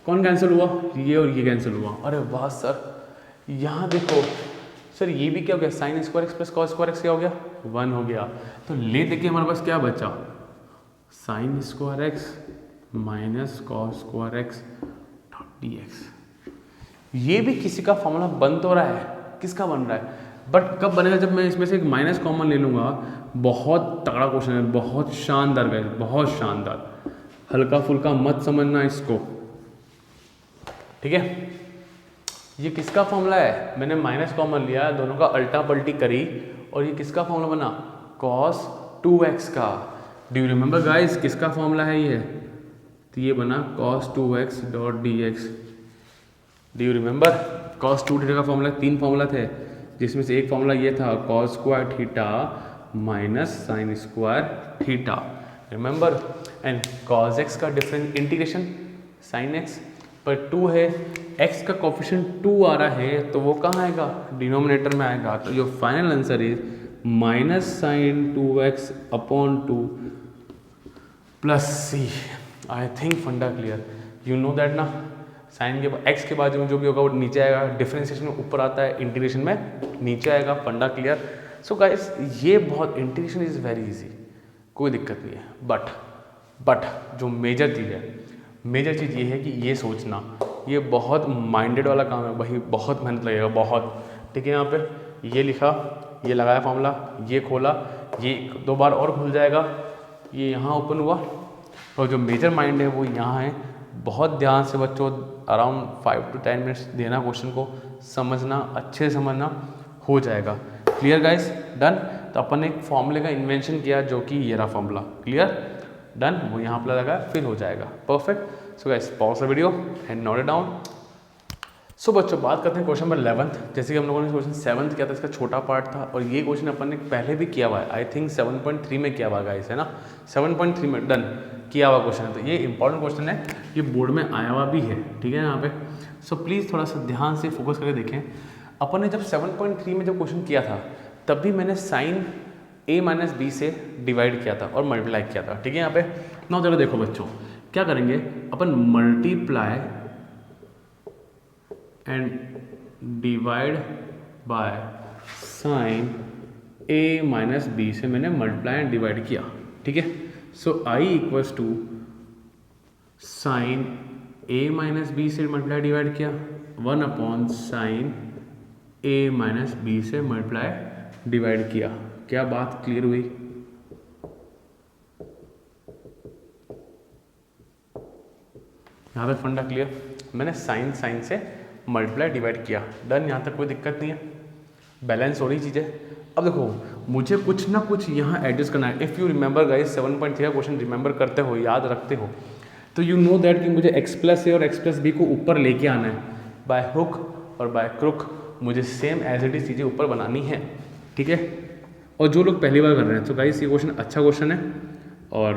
A: कौन कैंसिल हुआ, ये और ये कैंसिल हुआ। अरे वाह सर, यहाँ देखो सर ये भी क्या हो गया, sign square x plus cos square x क्या हो गया 1 हो गया। तो ले देखिए हमारे पास क्या बचा, sign square x minus cos square x dot d x. ये भी किसी का फॉर्मूला बन तो रहा है, किसका बन रहा है, बट कब बनेगा जब मैं इसमें से एक माइनस कॉमन ले लूँगा। बहुत तगड़ा क्वेश्चन है, बहुत शानदार गाइस, बहुत शानदार। हल्का फुल्का मत समझना इसको, ठीक है। ये किसका फॉर्मूला है, मैंने माइनस कॉमन लिया, दोनों का अल्टा पल्टी करी और ये किसका फॉर्मूला बना cos 2x का। डू यू रिमेंबर गाइस किसका फॉर्मूला है ये, तो ये बना cos 2x dot d x. Do you remember cos 2 का फॉर्मूला 3 फॉर्मूला थे, जिसमें से एक फॉर्मूला ये था cos square theta minus sine square theta, remember. And cos x का डिफरेंस इंटीग्रेशन साइन x पर 2 है, x का कोफिशिएंट 2 आ रहा है तो वो कहाँ आएगा, डिनोमिनेटर में आएगा। तो your final answer is minus sine 2x upon 2 plus c. I think funda clear, you know that ना, साइन के बाद x के बाद जो भी होगा वो नीचे आएगा, डिफरेंशिएशन में ऊपर आता है, इंटीग्रेशन में नीचे आएगा, फंडा क्लियर। सो गाइस ये बहुत, इंटीग्रेशन इज़ वेरी इजी, कोई दिक्कत नहीं है। बट जो मेजर चीज़ है, मेजर चीज़ ये है कि ये सोचना, ये बहुत माइंडेड वाला काम है भाई, बहुत मेहनत लगेगा बहुत, ठीक है। यहाँ पे ये लिखा, ये लगाया फॉर्मूला, ये खोला, ये 2 बार और खुल जाएगा, ये यहाँ ओपन हुआ, और जो मेजर माइंड है वो यहाँ है। बहुत ध्यान से बच्चों अराउंड 5 to 10 मिनट्स देना क्वेश्चन को, समझना, अच्छे से समझना, हो जाएगा। Clear guys, done. तो अपन ने एक फॉर्मूले का इन्वेंशन किया जो कि ये रहा फॉर्मूला, क्लियर, डन। वो यहाँ पर लगा फिर हो जाएगा, perfect. So guys pause the video and note it down. So बच्चों बात करते हैं क्वेश्चन नंबर 11th। जैसे कि हम लोगों ने क्वेश्चन 7th किया था, इसका छोटा पार्ट था, और ये क्वेश्चन अपन ने पहले भी किया हुआ है, आई थिंक 7.3 में किया हुआ गाइस, है ना, 7.3 में डन किया हुआ क्वेश्चन है। तो ये इंपॉर्टेंट क्वेश्चन है, ये बोर्ड में आया हुआ भी है, ठीक है यहाँ पे। सो प्लीज़ थोड़ा सा ध्यान से फोकस करके देखें। अपन ने जब 7.3 में जब क्वेश्चन किया था तब भी मैंने साइन a माइनस बी से डिवाइड किया था और मल्टीप्लाई किया था, ठीक है। यहाँ पे ना जरा देखो बच्चों, क्या करेंगे अपन, multiply and divide by sine a minus b से मैंने मल्टीप्लाई एंड डिवाइड किया, ठीक है। So I equals to sine a minus b से मल्टीप्लाई डिवाइड किया 1 upon sine a minus b से मल्टीप्लाई डिवाइड किया। क्या बात क्लियर हुई? यहाँ पे फंडा क्लियर, मैंने साइन से मल्टीप्लाई डिवाइड किया, डन। यहाँ तक कोई दिक्कत नहीं है, बैलेंस हो रही चीज़ें। अब देखो मुझे कुछ ना कुछ यहाँ एडजस्ट करना है। इफ़ यू रिमेंबर गाइस 7.3 का क्वेश्चन रिमेंबर करते हो, याद रखते हो, तो यू नो दैट कि मुझे x प्लस ए और x प्लस बी को ऊपर लेके आना है, बाय हुक और बाय क्रुक मुझे सेम एज इट इज चीज़ें ऊपर बनानी है, ठीक है। और जो लोग पहली बार कर रहे हैं, तो गाइस ये क्वेश्चन अच्छा क्वेश्चन है और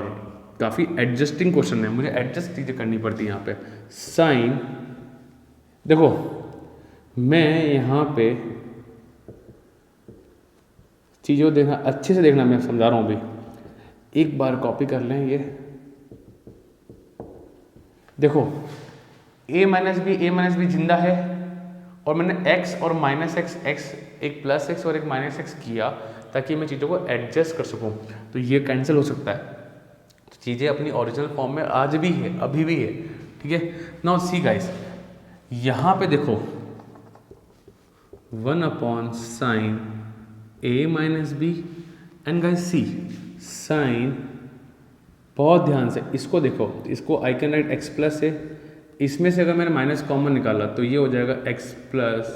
A: काफ़ी एडजस्टिंग क्वेश्चन है, मुझे एडजस्ट चीज़ें करनी पड़ती है यहाँ पे। साइन, देखो मैं यहाँ पे चीज़ों देखना, अच्छे से देखना, मैं समझा रहा हूँ अभी, एक बार कॉपी कर लें ये। देखो a माइनस बी जिंदा है, और मैंने x और माइनस x एक प्लस x और एक माइनस x किया ताकि मैं चीज़ों को एडजस्ट कर सकूं। तो ये कैंसिल हो सकता है, तो चीज़ें अपनी ओरिजिनल फॉर्म में आज भी है, अभी भी है, ठीक है। नाउ सी गाइस, यहाँ पे देखो 1 upon sine a minus b, and guys see sine, बहुत ध्यान से इसको देखो, इसको I can write x plus है, इसमें से अगर मैंने माइनस कॉमन निकाला तो ये हो जाएगा x प्लस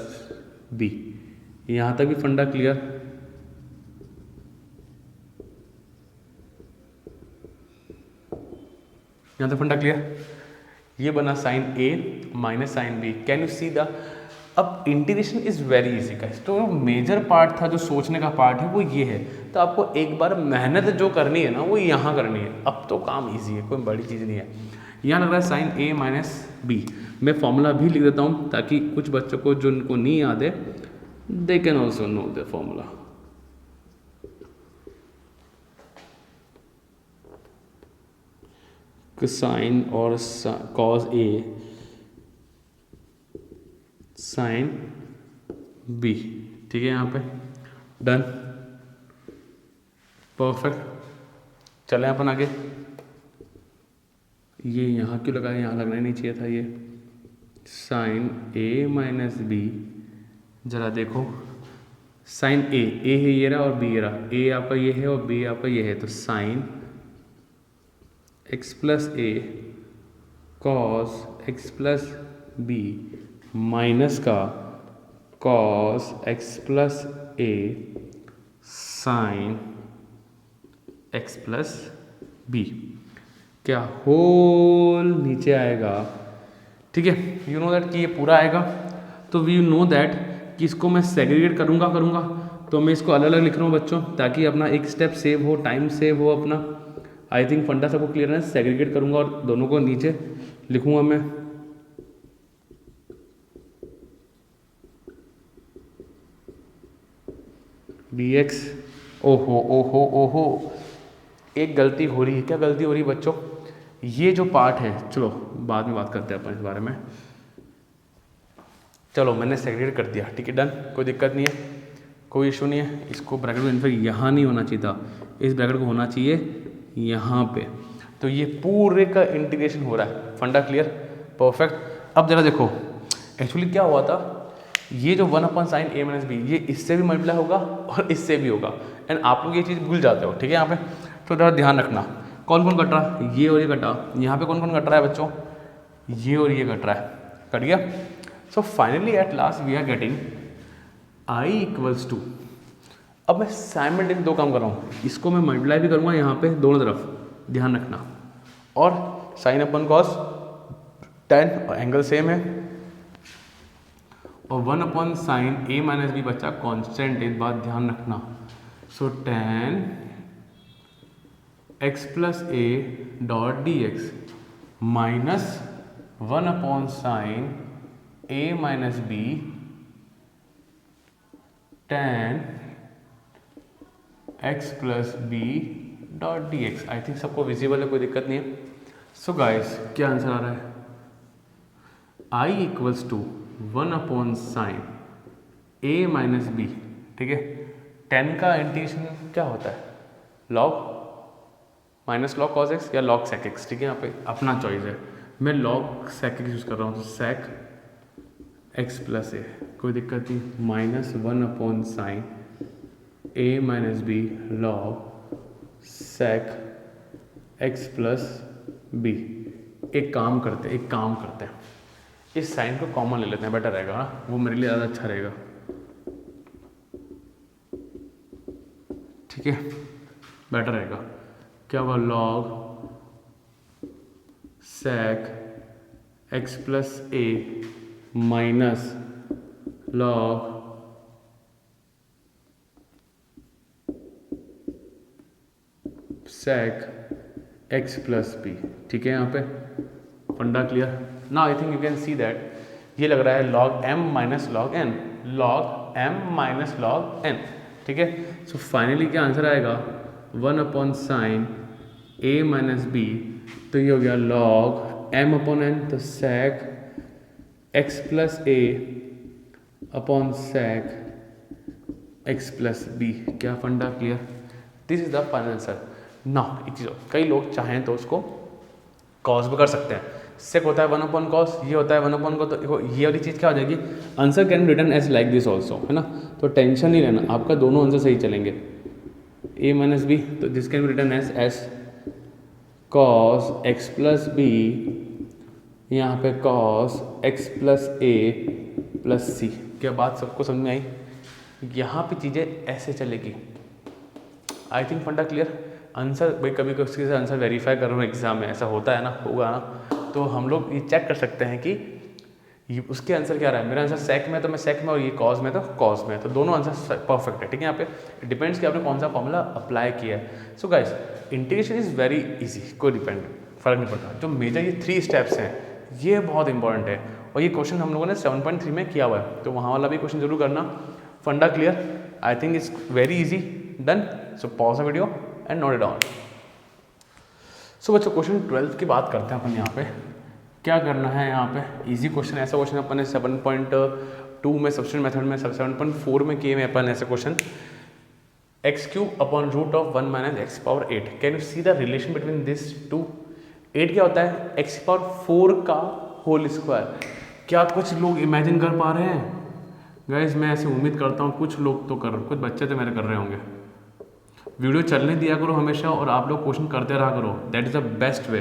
A: बी। यहाँ तक भी फंडा क्लियर? यहाँ तक फंडा क्लियर? ये बना sine a minus sine b. Can you see the, अब integration is very easy guys. तो मेजर पार्ट था जो सोचने का पार्ट है वो ये है, तो आपको एक बार मेहनत जो करनी है ना वो यहाँ करनी है। अब तो काम इजी है, कोई बड़ी चीज़ नहीं है। यहाँ लग रहा है साइन ए माइनस बी। मैं फॉर्मूला भी लिख देता हूँ ताकि कुछ बच्चों को जो उनको नहीं याद है they can also know the formula. Sine और कॉस ए साइन बी, ठीक है, यहाँ पे डन, परफेक्ट। चले अपन आगे। ये यहाँ क्यों लगा है, यहाँ लगना ही नहीं चाहिए था। ये साइन ए माइनस बी, जरा देखो साइन ए है ये रहा और बी ये रहा। ए आपका ये है और बी आपका ये है, तो sine x plus a cos x plus b minus का cos x plus a sine x plus b, क्या होल नीचे आएगा, ठीक है। यू नो दैट कि ये पूरा आएगा, तो वी नो दैट कि इसको मैं सेग्रीगेट करूँगा तो मैं इसको अलग अलग लिख रहा हूँ बच्चों, ताकि अपना एक स्टेप सेव हो, टाइम सेव हो अपना। आई थिंक फंडा सबको क्लियर है। सेग्रीगेट करूँगा और दोनों को नीचे लिखूँगा मैं। बी एक्स, ओहो ओहो ओहो, एक गलती हो रही है। क्या गलती हो रही है बच्चों? ये जो पार्ट है, चलो बाद में बात करते हैं अपन इस बारे में। चलो मैंने सेग्रीगेट कर दिया, ठीक है, डन, कोई दिक्कत नहीं है, कोई इशू नहीं है। इसको ब्रैकेट में इनफैक्ट यहाँ नहीं होना चाहिए था, इस ब्रैकेट को होना चाहिए यहाँ पे। तो ये पूरे का इंटीग्रेशन हो रहा है। फंडा क्लियर? परफेक्ट। अब जरा देखो एक्चुअली क्या हुआ था, ये जो 1 साइन ए माइनस बी, ये इससे भी मल्टीप्लाई होगा और इससे भी होगा, एंड आप लोग ये चीज़ भूल जाते हो, ठीक है। यहाँ पे तो जरा ध्यान रखना, कौन कौन कट रहा है, ये और ये कटा। यहाँ पे कौन कौन कट रहा है बच्चों, ये और ये कट रहा है, कट गया। So finally at last we are getting I equals to, अब मैं साइमल्टेनियस दो काम कर रहा हूँ, इसको मैं मल्टीप्लाई भी करूँगा यहाँ पे दोनों तरफ, ध्यान रखना। और साइन अपन कॉस tan, एंगल सेम है, और 1 साइन ए माइनस बी बच्चा कांस्टेंट, इस बात ध्यान रखना। So tan x plus a dot d x minus 1 sine a minus b tan x plus b dot d x. I think सबको visible है, कोई दिक्कत नहीं है। सो गाइस क्या आंसर आ रहा है, I equals to 1 sine a minus b, ठीक है। 10 का इंटीग्रेशन क्या होता है, log minus log cos x या लॉग सेक एक्स, ठीक है। यहाँ पे अपना चॉइस है, मैं लॉग सेक एक्स यूज कर रहा हूँ, तो सेक एक्स प्लस ए, कोई दिक्कत नहीं, minus 1 sine a minus b log sec x plus b. एक काम करते हैं, इस साइन को कॉमन ले लेते हैं, बेटर रहेगा ना, वो मेरे लिए ज़्यादा अच्छा रहेगा, ठीक है, बेटर रहेगा। क्या होगा, log sec x plus a minus log sec x plus b, ठीक है। यहाँ पे फंडा क्लियर ना? I think you can see that ये लग रहा है log m minus log n, log m minus log n, ठीक है। सो फाइनली क्या आंसर आएगा, 1 साइन ए माइनस बी, तो ये हो गया लॉग एम अपॉन एन, तो sec x plus a upon sec x plus b. क्या फंडा clear? This is the final answer. ना एक चीज़, कई लोग चाहें तो उसको कॉस भी कर सकते हैं। सेक होता है 1 कॉस, ये होता है 1 कॉस, तो ये वाली चीज़ क्या हो जाएगी, answer can be written as like this also, है ना। तो टेंशन नहीं लेना, आपका दोनों आंसर सही चलेंगे। ए माइनस बी, तो this can be written as S cos x plus b, यहाँ पे cos x plus a plus c, क्या बात सबको समझ में आई? यहाँ पे चीज़ें ऐसे चलेगी। आई थिंक फंडा क्लियर। आंसर भाई कभी कभी उसके आंसर वेरीफाई कर रहा हूँ एग्जाम में, ऐसा होता है ना, होगा ना, तो हम लोग ये चेक कर सकते हैं कि ये उसके आंसर क्या रहा है। मेरा आंसर सेक में तो मैं सेक में, और ये कॉज में तो कॉज में, तो दोनों आंसर परफेक्ट है। ठीक है, यहाँ पे डिपेंड्स कि आपने कौन सा फॉर्मूला अप्लाई किया है। So guys integration is very easy, कोई डिपेंड फर्क नहीं पड़ता। जो मेजर ये 3 स्टेप्स हैं ये बहुत इंपॉर्टेंट है, और ये क्वेश्चन हम लोगों ने 7.3 में किया हुआ है, तो वहाँ वाला भी क्वेश्चन जरूर करना। फंडा clear? I think it's very easy. Done. So pause the video and note it down. So बच्चों क्वेश्चन 12 की बात करते हैं अपन। यहाँ पे क्या करना है, यहाँ पे इजी क्वेश्चन, ऐसा क्वेश्चन अपन ने 7.2 में सब्स्टिट्यूशन मेथड में 7.4 में किए में अपन ऐसे क्वेश्चन। x³ अपॉन root of 1 minus x power 8। Can you see the relation between this two? 8 क्या होता है? x पावर 4 का होल स्क्वायर। क्या कुछ लोग इमेजिन कर पा रहे हैं? गाइज मैं ऐसे उम्मीद करता हूँ कुछ लोग तो कर, कुछ बच्चे तो मेरे कर रहे होंगे। वीडियो चलने दिया करो हमेशा, और आप लोग क्वेश्चन करते रहा करो, that is the best way.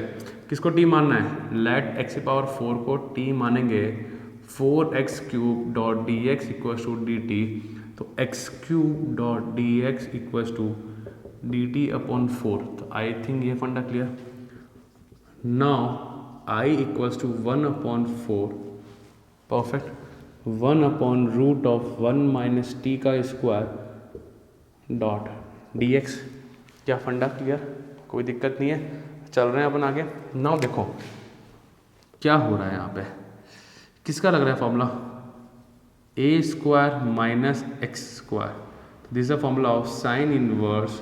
A: किसको टी मानना है? लेट x पावर 4 को टी मानेंगे, 4x³ dot d x equals to d t, तो x³ dot d x equals to d t upon 4। तो आई थिंक ये funda clear. Now i equals to 1 upon 4, perfect, 1 upon root of 1 minus t का square dot d x. क्या फंडा clear? कोई दिक्कत नहीं है, चल रहे हैं अपन आगे। नाउ देखो क्या हो रहा है यहाँ पे, किसका लग रहा है formula? A square minus x square, this is the formula of sine inverse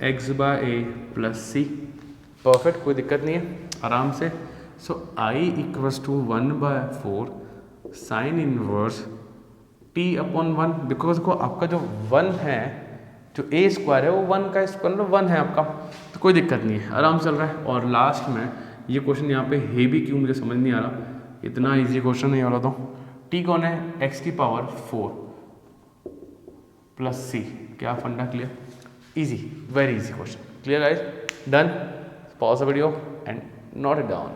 A: x by a plus c. Perfect, कोई दिक्कत नहीं है, आराम से। So I equals to 1/4 sine inverse t upon 1, because को आपका जो 1 है, जो ए स्क्वायर है वो 1 का स्क्वायर मतलब 1 है आपका, तो कोई दिक्कत नहीं है, आराम चल रहा है। और लास्ट में ये क्वेश्चन यहाँ पे है भी क्यों मुझे समझ नहीं आ रहा, इतना इजी क्वेश्चन नहीं हो रहा। तो टी कौन है? x की पावर 4 प्लस सी। क्या फंडा clear? Easy, very easy question. Clear guys? Done. Pause the video and note it down.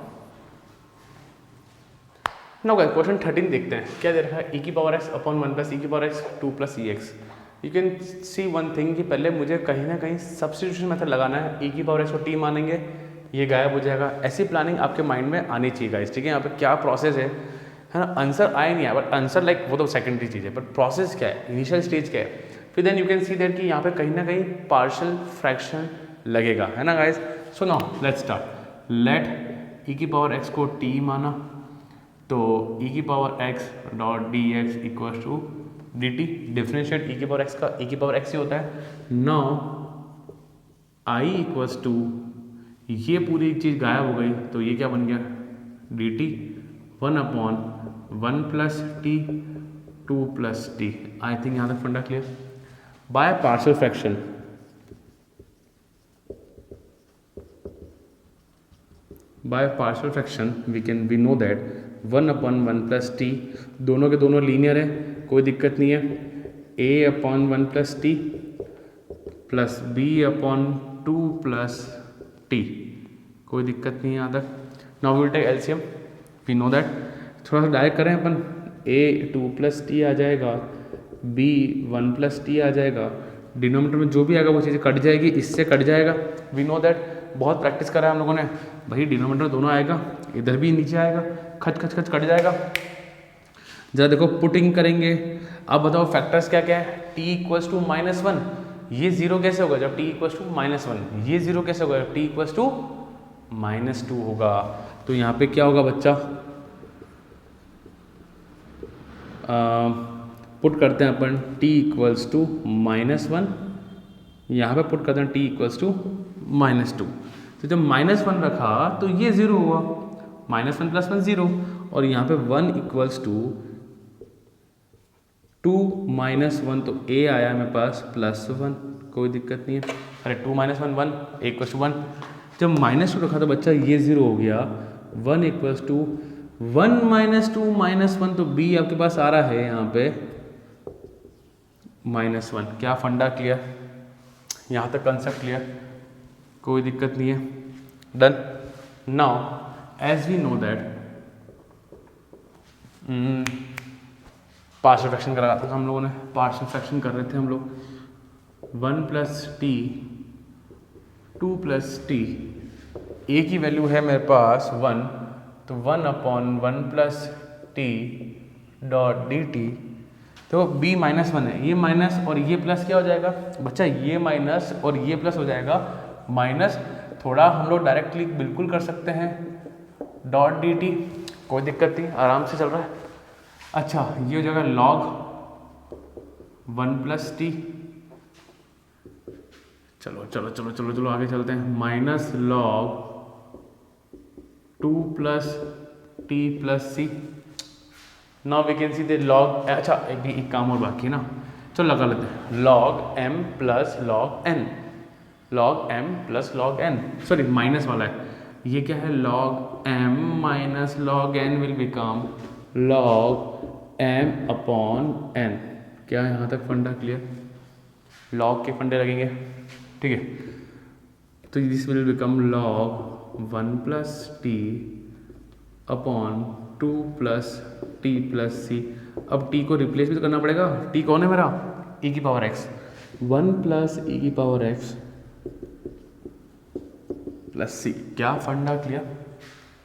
A: Now guys question 13 देखते हैं, क्या दे रखा है? e की power x upon 1 plus e की power x 2 plus E x. You can C one thing कि पहले मुझे कहीं ना कहीं सब्स्टिट्यूशन मेथड लगाना है। e की पावर x को t मानेंगे, ये गायब हो जाएगा। ऐसी प्लानिंग आपके माइंड में आनी चाहिए गाइस, ठीक है? यहाँ पे क्या प्रोसेस है ना, आंसर आए नहीं आया, बट आंसर लाइक वो तो सेकेंडरी चीज़ है, बट प्रोसेस क्या है, इनिशियल स्टेज क्या है। फिर then you can see that कि यहाँ पे कहीं ना कहीं पार्शियल फ्रैक्शन लगेगा, है ना guys? So now let's start. Let e की पावर x को t माना, तो e की power x dot d x equal to d t. Differentiate e की पावर x का e की पावर x ही होता है। नाउ i इक्वल्स टू, ये पूरी चीज़ गायब हो गई, तो ये क्या बन गया? D t 1 upon 1 plus t 2 plus t. I think यहाँ तक funda clear. By partial fraction, by partial fraction we know that 1 upon 1 plus t, दोनों के दोनों लीनियर है, कोई दिक्कत नहीं है। a upon 1 plus t plus b upon 2 plus t, कोई दिक्कत नहीं है यहाँ तक। Now we will take LCM, we know that. थोड़ा सा डायरेक्ट करें अपन, a 2 प्लस टी आ जाएगा, b 1 प्लस टी आ जाएगा, डिनोमिनेटर में जो भी आएगा वो चीज़ें कट जाएगी, इससे कट जाएगा। वी नो दैट, बहुत प्रैक्टिस करा है हम लोगों ने भाई, डिनोमिनेटर दोनों आएगा, इधर भी नीचे आएगा, खच खच खच कट जाएगा। जरा देखो पुटिंग करेंगे। अब बताओ फैक्टर्स क्या क्या है? t इक्वल्स टू -1, ये जीरो कैसे होगा जब t इक्वल्स टू -1? ये जीरो कैसे होगा जब t इक्वल्स टू -2 होगा? तो यहाँ पे क्या होगा बच्चा? पुट करते हैं अपन t इक्वल्स टू -1, यहाँ पे पुट करते हैं t इक्वल्स टू -2। तो जब -1 रखा तो ये जीरो हुआ, -1 प्लस 1 जीरो, और यहाँ पे 1 इक्वल्स टू 2 -1, तो a आया मेरे पास +1, कोई दिक्कत नहीं है। अरे 2 -1 1, a इक्वल्स टू 1। जब -2 रखा तो बच्चा ये जीरो हो गया, 1 इक्वल्स टू 1 -2 -1, तो b आपके पास आ रहा है यहाँ पे -1। क्या फंडा क्लियर? यहाँ तक कंसेप्ट क्लियर, कोई दिक्कत नहीं है। Done. Now as we know that partial fraction करा था हम लोगों ने, पार्शियल फ्रैक्शन कर रहे थे हम लोग। 1 + t 2 + t, a की वैल्यू है मेरे पास 1, तो 1/1 + t डॉट dt। तो b -1 है, ये माइनस और ये प्लस क्या हो जाएगा बच्चा, ये माइनस और ये प्लस हो जाएगा माइनस। थोड़ा हम लोग डायरेक्टली बिल्कुल कर सकते हैं, डॉट dt, कोई दिक्कत नहीं, आराम से चल रहा है। अच्छा ये हो जाएगा log 1 + t, चलो चलो चलो चलो चलो आगे चलते हैं, minus log 2 + t + c। Now we can see the log, अच्छा एक काम और बाकी है ना, चलो लगा लेते हैं, log m + log n, log m + log n, sorry minus वाला है, ये क्या है, log m - log n will become log m/n। क्या है यहाँ तक फंडा क्लियर, log के फंडे लगेंगे, ठीक है। तो this will become log 1 + t upon 2 + t + c। अब t को रिप्लेस भी तो करना पड़ेगा, t कौन है मेरा, e⁻x, 1 + e⁻x + c। क्या फंडा क्लियर,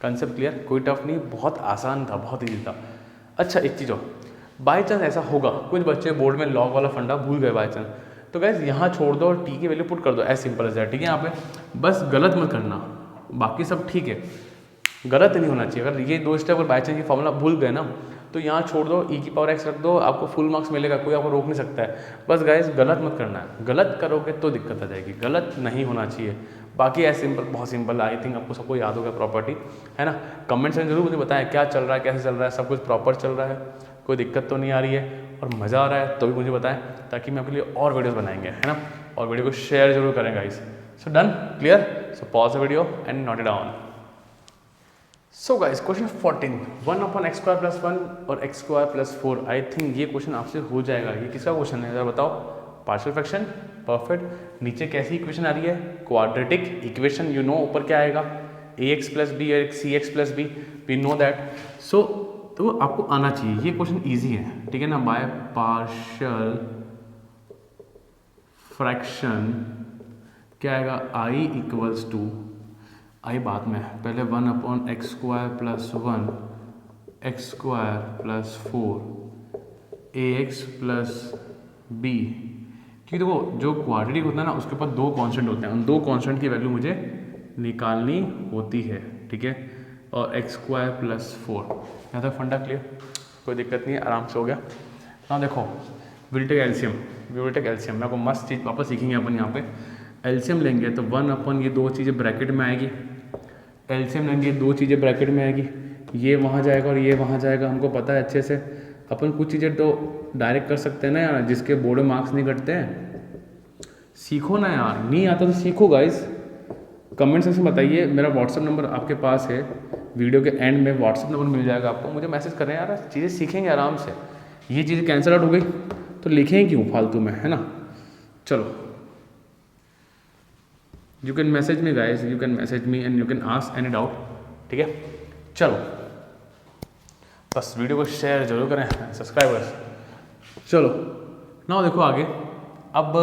A: कंसेप्ट क्लियर, कोई टफ नहीं, बहुत आसान था, बहुत ईजी था। अच्छा एक चीज़ और, बाई चांस ऐसा होगा कुछ बच्चे बोर्ड में लॉग वाला फंडा भूल गए बाई चांस, तो गैस यहाँ छोड़ दो और टी की वैल्यू पुट कर दो, एज सिंपल एज दैट, ठीक है। यहाँ पे बस गलत मत करना, बाकी सब ठीक है, गलत नहीं होना चाहिए। अगर ये 2 स्टेप अगर बाई चांस ये फॉर्मूला भूल गए ना, तो यहाँ छोड़ दो, e⁻x रख दो, आपको फुल मार्क्स मिलेगा, कोई आपको रोक नहीं सकता है। बस गाइस गलत मत करना है, गलत करोगे तो दिक्कत आ जाएगी, गलत नहीं होना चाहिए। बाकी है सिंपल, बहुत सिंपल, आई थिंक आपको सबको याद होगा प्रॉपर्टी, है ना। कमेंट सेक्शन जरूर मुझे बताएं क्या चल रहा है, कैसे चल रहा है, सब कुछ प्रॉपर चल रहा है, कोई दिक्कत तो नहीं आ रही है, और मज़ा आ रहा है तो भी मुझे बताएं, ताकि मैं आपके लिए और वीडियोज़ बनाएंगे, है ना। और वीडियो को शेयर जरूर करें guys. So done, clear, so pause the video and note it down. So guys question 14, 1/x² + 1 और x² + 4। आई थिंक ये क्वेश्चन आपसे हो जाएगा। ये किसका क्वेश्चन है जरा बताओ, पार्शियल फ्रैक्शन, परफेक्ट। नीचे कैसी इक्वेशन आ रही है, क्वाड्रेटिक इक्वेशन, यू नो ऊपर क्या आएगा, ax + b और cx + b, we know that. So तो आपको आना चाहिए, ये क्वेश्चन ईजी है, ठीक है ना। बाय पार्शियल फ्रैक्शन क्या आएगा, i = आई बाद में, पहले 1/x² + 1 x² + 4 ax + b। क्योंकि देखो जो क्वाड्रेटिक होता है ना, उसके ऊपर 2 कांस्टेंट होते हैं, उन 2 कांस्टेंट की वैल्यू मुझे निकालनी होती है, ठीक है। और x² + 4, यहाँ तक फंडा क्लियर, कोई दिक्कत नहीं है, आराम से हो गया ना। देखो विल टेक एलसीएम, मैं आपको मस्त चीज़ वापस सीखेंगे अपन। यहाँ पे एलसीएम लेंगे तो 1/, ये 2 चीज़ें ब्रैकेट में आएगी, एलसीएम लेंगे 2 चीज़ें ब्रैकेट में आएगी, ये वहाँ जाएगा और ये वहाँ जाएगा, हमको पता है अच्छे से। अपन कुछ चीज़ें तो डायरेक्ट कर सकते हैं ना यार, जिसके बोर्ड में मार्क्स नहीं कटते हैं। सीखो ना यार, नहीं आता तो सीखो गाइस, कमेंट सेक्शन में बताइए। मेरा व्हाट्सअप नंबर आपके पास है, वीडियो के एंड में व्हाट्सअप नंबर मिल जाएगा आपको, मुझे मैसेज करें यार, चीज़ें सीखेंगे आराम से। ये चीज़ कैंसिल आउट हो गई तो लिखें क्यों फालतू में, है ना। चलो you can message me guys, you can message me and you can ask any doubt, ठीक है। चलो बस वीडियो को शेयर जरूर करें, सब्सक्राइबर्स। चलो ना देखो आगे, अब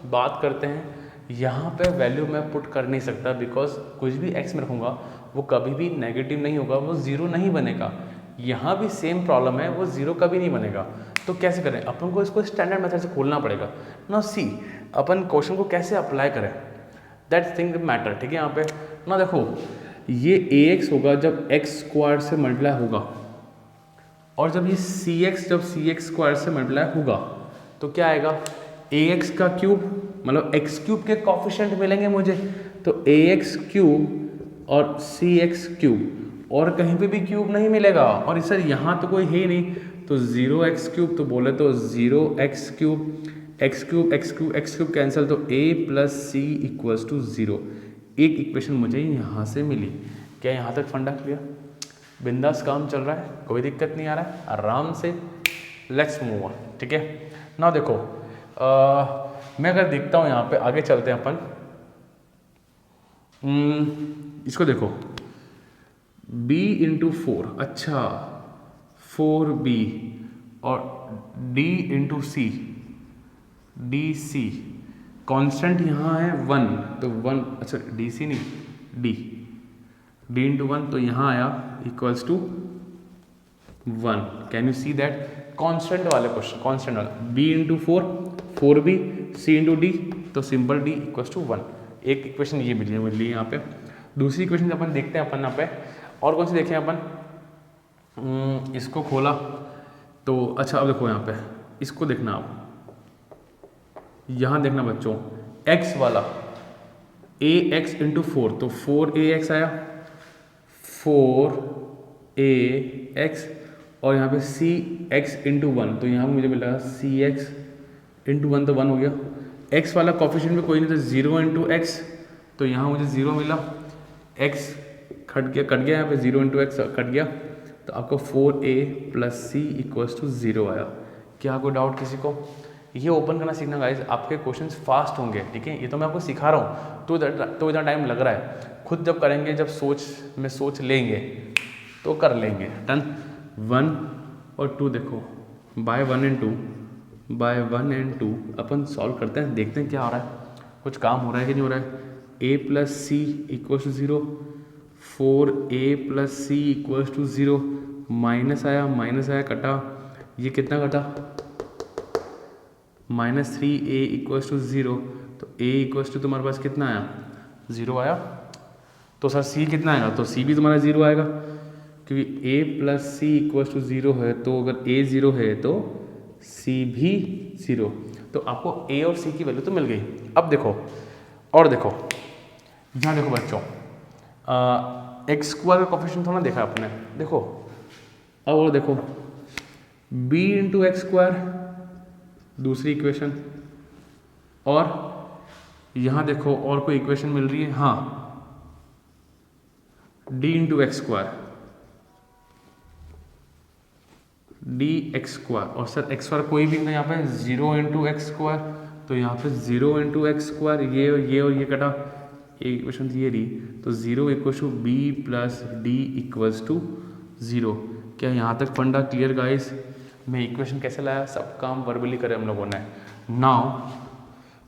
A: बात करते हैं। यहाँ पे वैल्यू मैं पुट कर नहीं सकता, बिकॉज कुछ भी x में रखूँगा वो कभी भी नेगेटिव नहीं होगा, वो ज़ीरो नहीं बनेगा। यहाँ भी सेम प्रॉब्लम है, वो ज़ीरो कभी नहीं बनेगा। तो कैसे करें, अपन को इसको स्टैंडर्ड मेथड से खोलना पड़ेगा ना। सी अपन क्वेश्चन को कैसे अप्लाई करें, दैट्स थिंग मैटर, ठीक है। यहाँ पे ना देखो, ये ax होगा जब x² से मल्टीप्लाई होगा, और जब ये cx जब cx² से मल्टीप्लाई होगा तो क्या आएगा, ax का क्यूब, मतलब x³ के कोफिशिएंट मिलेंगे मुझे, तो ax³ और cx³, और कहीं पे भी क्यूब नहीं मिलेगा। और सर यहाँ तो कोई है ही नहीं, तो 0x³ तो बोले तो 0x³, x³ कैंसिल, तो a + c = 0। एक इक्वेशन मुझे यहाँ से मिली। क्या यहाँ तक फंडा क्लियर, बिंदास काम चल रहा है, कोई दिक्कत नहीं आ रहा है, आराम से। लेट्स मूव ऑन, ठीक है ना। देखो मैं अगर देखता हूँ यहाँ पे, आगे चलते हैं अपन। इसको देखो, b × 4, अच्छा 4b और डी इंटू सी, डी सी, कॉन्स्टेंट यहाँ है 1, तो 1, अच्छा डी सी नहीं, डी, डी इंटू 1, तो यहाँ आया equals to 1। Can you see that? Constant वाले क्वेश्चन, कॉन्स्टेंट वाला, b into 4, 4b, c into d, तो सिंपल डी इक्वल्स टू 1। एक इक्वेशन ये मिली है यहाँ पे। दूसरी इक्वेशन अपन देखते हैं अपन यहाँ पे, और कौन सी देखें अपन, इसको खोला तो अच्छा, अब देखो यहाँ पे इसको देखना आप, यहाँ देखना बच्चों, x वाला ax इंटू 4, तो 4ax आया, 4ax, और यहाँ पे cx इंटू 1, तो यहाँ मुझे मिला cx इंटू 1, तो 1 हो गया। x वाला कॉफिशिएंट में कोई नहीं, तो 0 इंटू एक्स, तो यहाँ मुझे 0 मिला, x कट गया यहाँ पे, 0 इंटू एक्स कट गया, तो आपको 4a plus c equals to 0 आया। क्या कोई डाउट किसी को? ये ओपन करना सीखना गाइस, आपके क्वेश्चंस फास्ट होंगे, ठीक है। ये तो मैं आपको सिखा रहा हूँ, तो इतना टाइम लग रहा है, खुद जब करेंगे, जब सोच लेंगे तो कर लेंगे। डन। 1 और 2 देखो, बाय 1 एंड 2 अपन सॉल्व करते हैं, देखते हैं क्या हो रहा है, कुछ काम हो रहा है कि नहीं हो रहा है। a plus c equals to 0, 4a plus c equals to 0, minus आया कटा, ये कितना कटा, -3a इक्वल्स टू 0, तो a इक्वल्स टू तुम्हारे पास कितना आया, 0 आया। तो सर c कितना आएगा, तो c भी तुम्हारा 0 आएगा, क्योंकि a plus c equals to 0 है, तो अगर a 0 है तो c भी 0, तो आपको a और c की वैल्यू तो मिल गई। अब देखो, और देखो यहाँ देखो बच्चों, एक्स स्क्वायर का कोफिशिएंट थोड़ा देखा आपने, देखो अब और देखो, b इंटू एक्स स्क्वायर, दूसरी इक्वेशन, और यहाँ देखो और कोई इक्वेशन मिल रही है, हाँ, d into x square, D x square, और सर एक्स स्क्वायर कोई भी नहीं, यहाँ पे 0 इंटू एक्स स्क्वायर, तो यहाँ पे 0 इंटू एक्स स्क्वायर, ये और ये कटा, एक इक्वेशन ये रही, तो 0 equals to b plus d equals to 0। क्या यहाँ तक फंडा क्लियर गाइस? मैं इक्वेशन कैसे लाया, सब काम वर्बली करे हम लोगों ने। नाउ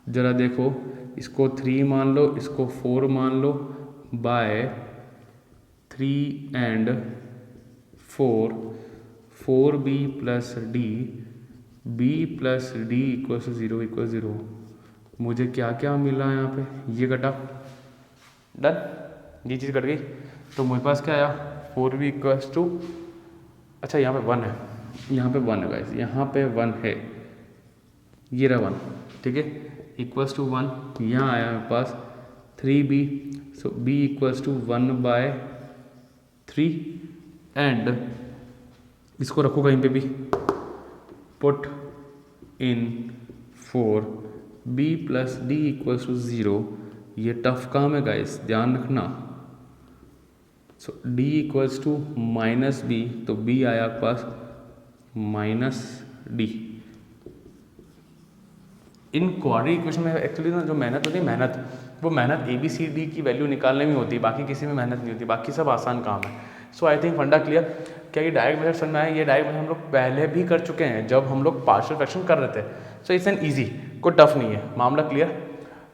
A: जरा देखो, इसको 3 मान लो, इसको 4 मान लो, by 3 and 4b plus d, b plus d equals to 0 equal 0। मुझे क्या क्या मिला यहाँ पे, ये कटा, डन, ये चीज़ कट गई, तो मेरे पास क्या आया, 4b इक्वल्स टू, अच्छा यहाँ पे 1 है, यहाँ पे 1 है गाइस, यहाँ पे 1 है, ये रहा 1, ठीक है, इक्वल्स टू 1, यहाँ आया मेरे पास 3b, so b equals to 1/3, and इसको रखो कहीं पे भी, put in 4b plus d equals to 0। ये टफ काम है गाइस, ध्यान रखना। So d equals to -b, तो b आया आपके पास -d। इन क्वाड्रेटिक इक्वेशन में एक्चुअली ना जो मेहनत होती है, वो मेहनत ABCD की वैल्यू निकालने में होती है, बाकी किसी में मेहनत नहीं होती, बाकी सब आसान काम है। सो आई थिंक फंडा क्लियर। क्या ये डायरेक्ट मेथड समझ में आया? ये डायरेक्ट मेथड हम लोग पहले भी कर चुके हैं जब हम लोग पार्शियल फ्रैक्शन कर रहे थे। सो इट्स एन ईजी, कोई टफ नहीं है, मामला क्लियर,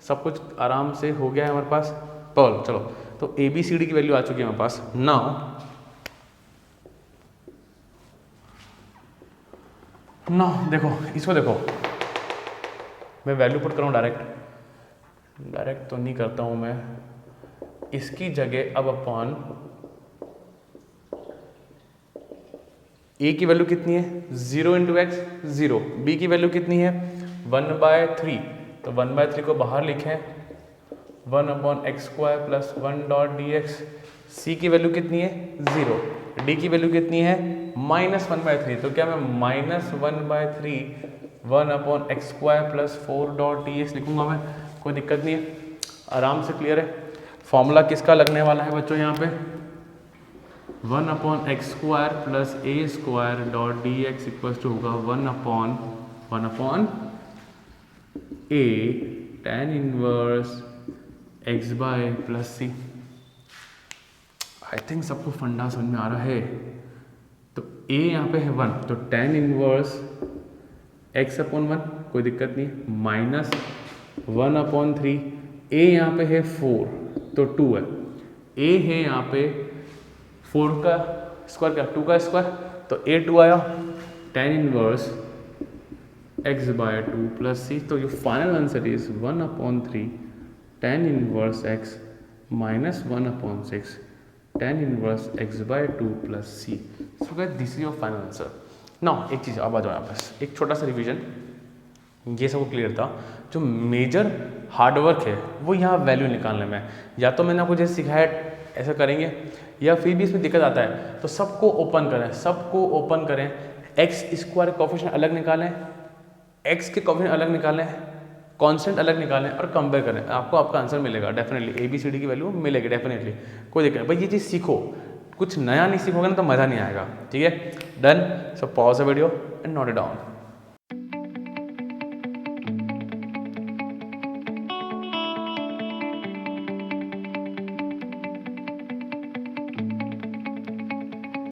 A: सब कुछ आराम से हो गया है हमारे पास। चलो, तो ABCD की वैल्यू आ चुकी है हमारे पास। नाउ देखो, इसको देखो, मैं वैल्यू पुट करूँ डायरेक्ट तो नहीं करता हूँ मैं, इसकी जगह अब अपन a की वैल्यू कितनी है, 0 इंटू एक्स 0, b की वैल्यू कितनी है 1/3, तो 1/3 को बाहर लिखें, 1/x² प्लस 1.dx। c की वैल्यू कितनी है 0, d की वैल्यू कितनी है -1/3, तो क्या मैं -1/3 1/x² प्लस 4.dx लिखूंगा मैं, कोई दिक्कत नहीं है, आराम से क्लियर है। फॉर्मूला किसका लगने वाला है बच्चों यहाँ पे, 1/x² plus a² equals to होगा 1/a tan inverse x by plus c। I think सबको फंडा समझ में आ रहा है। तो a यहाँ पे है 1, तो tan इनवर्स x अपॉन 1 कोई दिक्कत नहीं है, माइनस 1/3, a यहाँ पे है 4 तो 2 है, a है यहाँ पे 4 का स्क्वायर क्या 2 का स्क्वायर तो a 2 आया, tan inverse x/2 plus c, तो your final answer is 1/3 tan inverse x minus 1/6 tan inverse x/2 plus c। So guys this is your final answer. Now एक चीज़ अब आ जाओ यहाँ पास, एक छोटा सा रिवीजन, ये सब क्लियर था। जो मेजर हार्डवर्क है वो यहाँ वैल्यू निकालने में है। या तो मैंने आपको जैसे सिखाया ऐसा करेंगे, या फिर भी इसमें दिक्कत आता है तो सबको ओपन करें, सबको ओपन करें, एक्स स्क्वायर कोफिशिएंट अलग निकालें, एक्स के कोफिशिएंट अलग निकालें, कांस्टेंट अलग निकालें और कंपेयर करें, आपको आपका आंसर मिलेगा डेफिनेटली, ABCD की वैल्यू मिलेगी डेफिनेटली, कोई दिक्कत नहीं। भाई ये चीज़ सीखो, कुछ नया नहीं सीखोगे ना तो मज़ा नहीं आएगा, ठीक है। Done. So pause the video and note it down.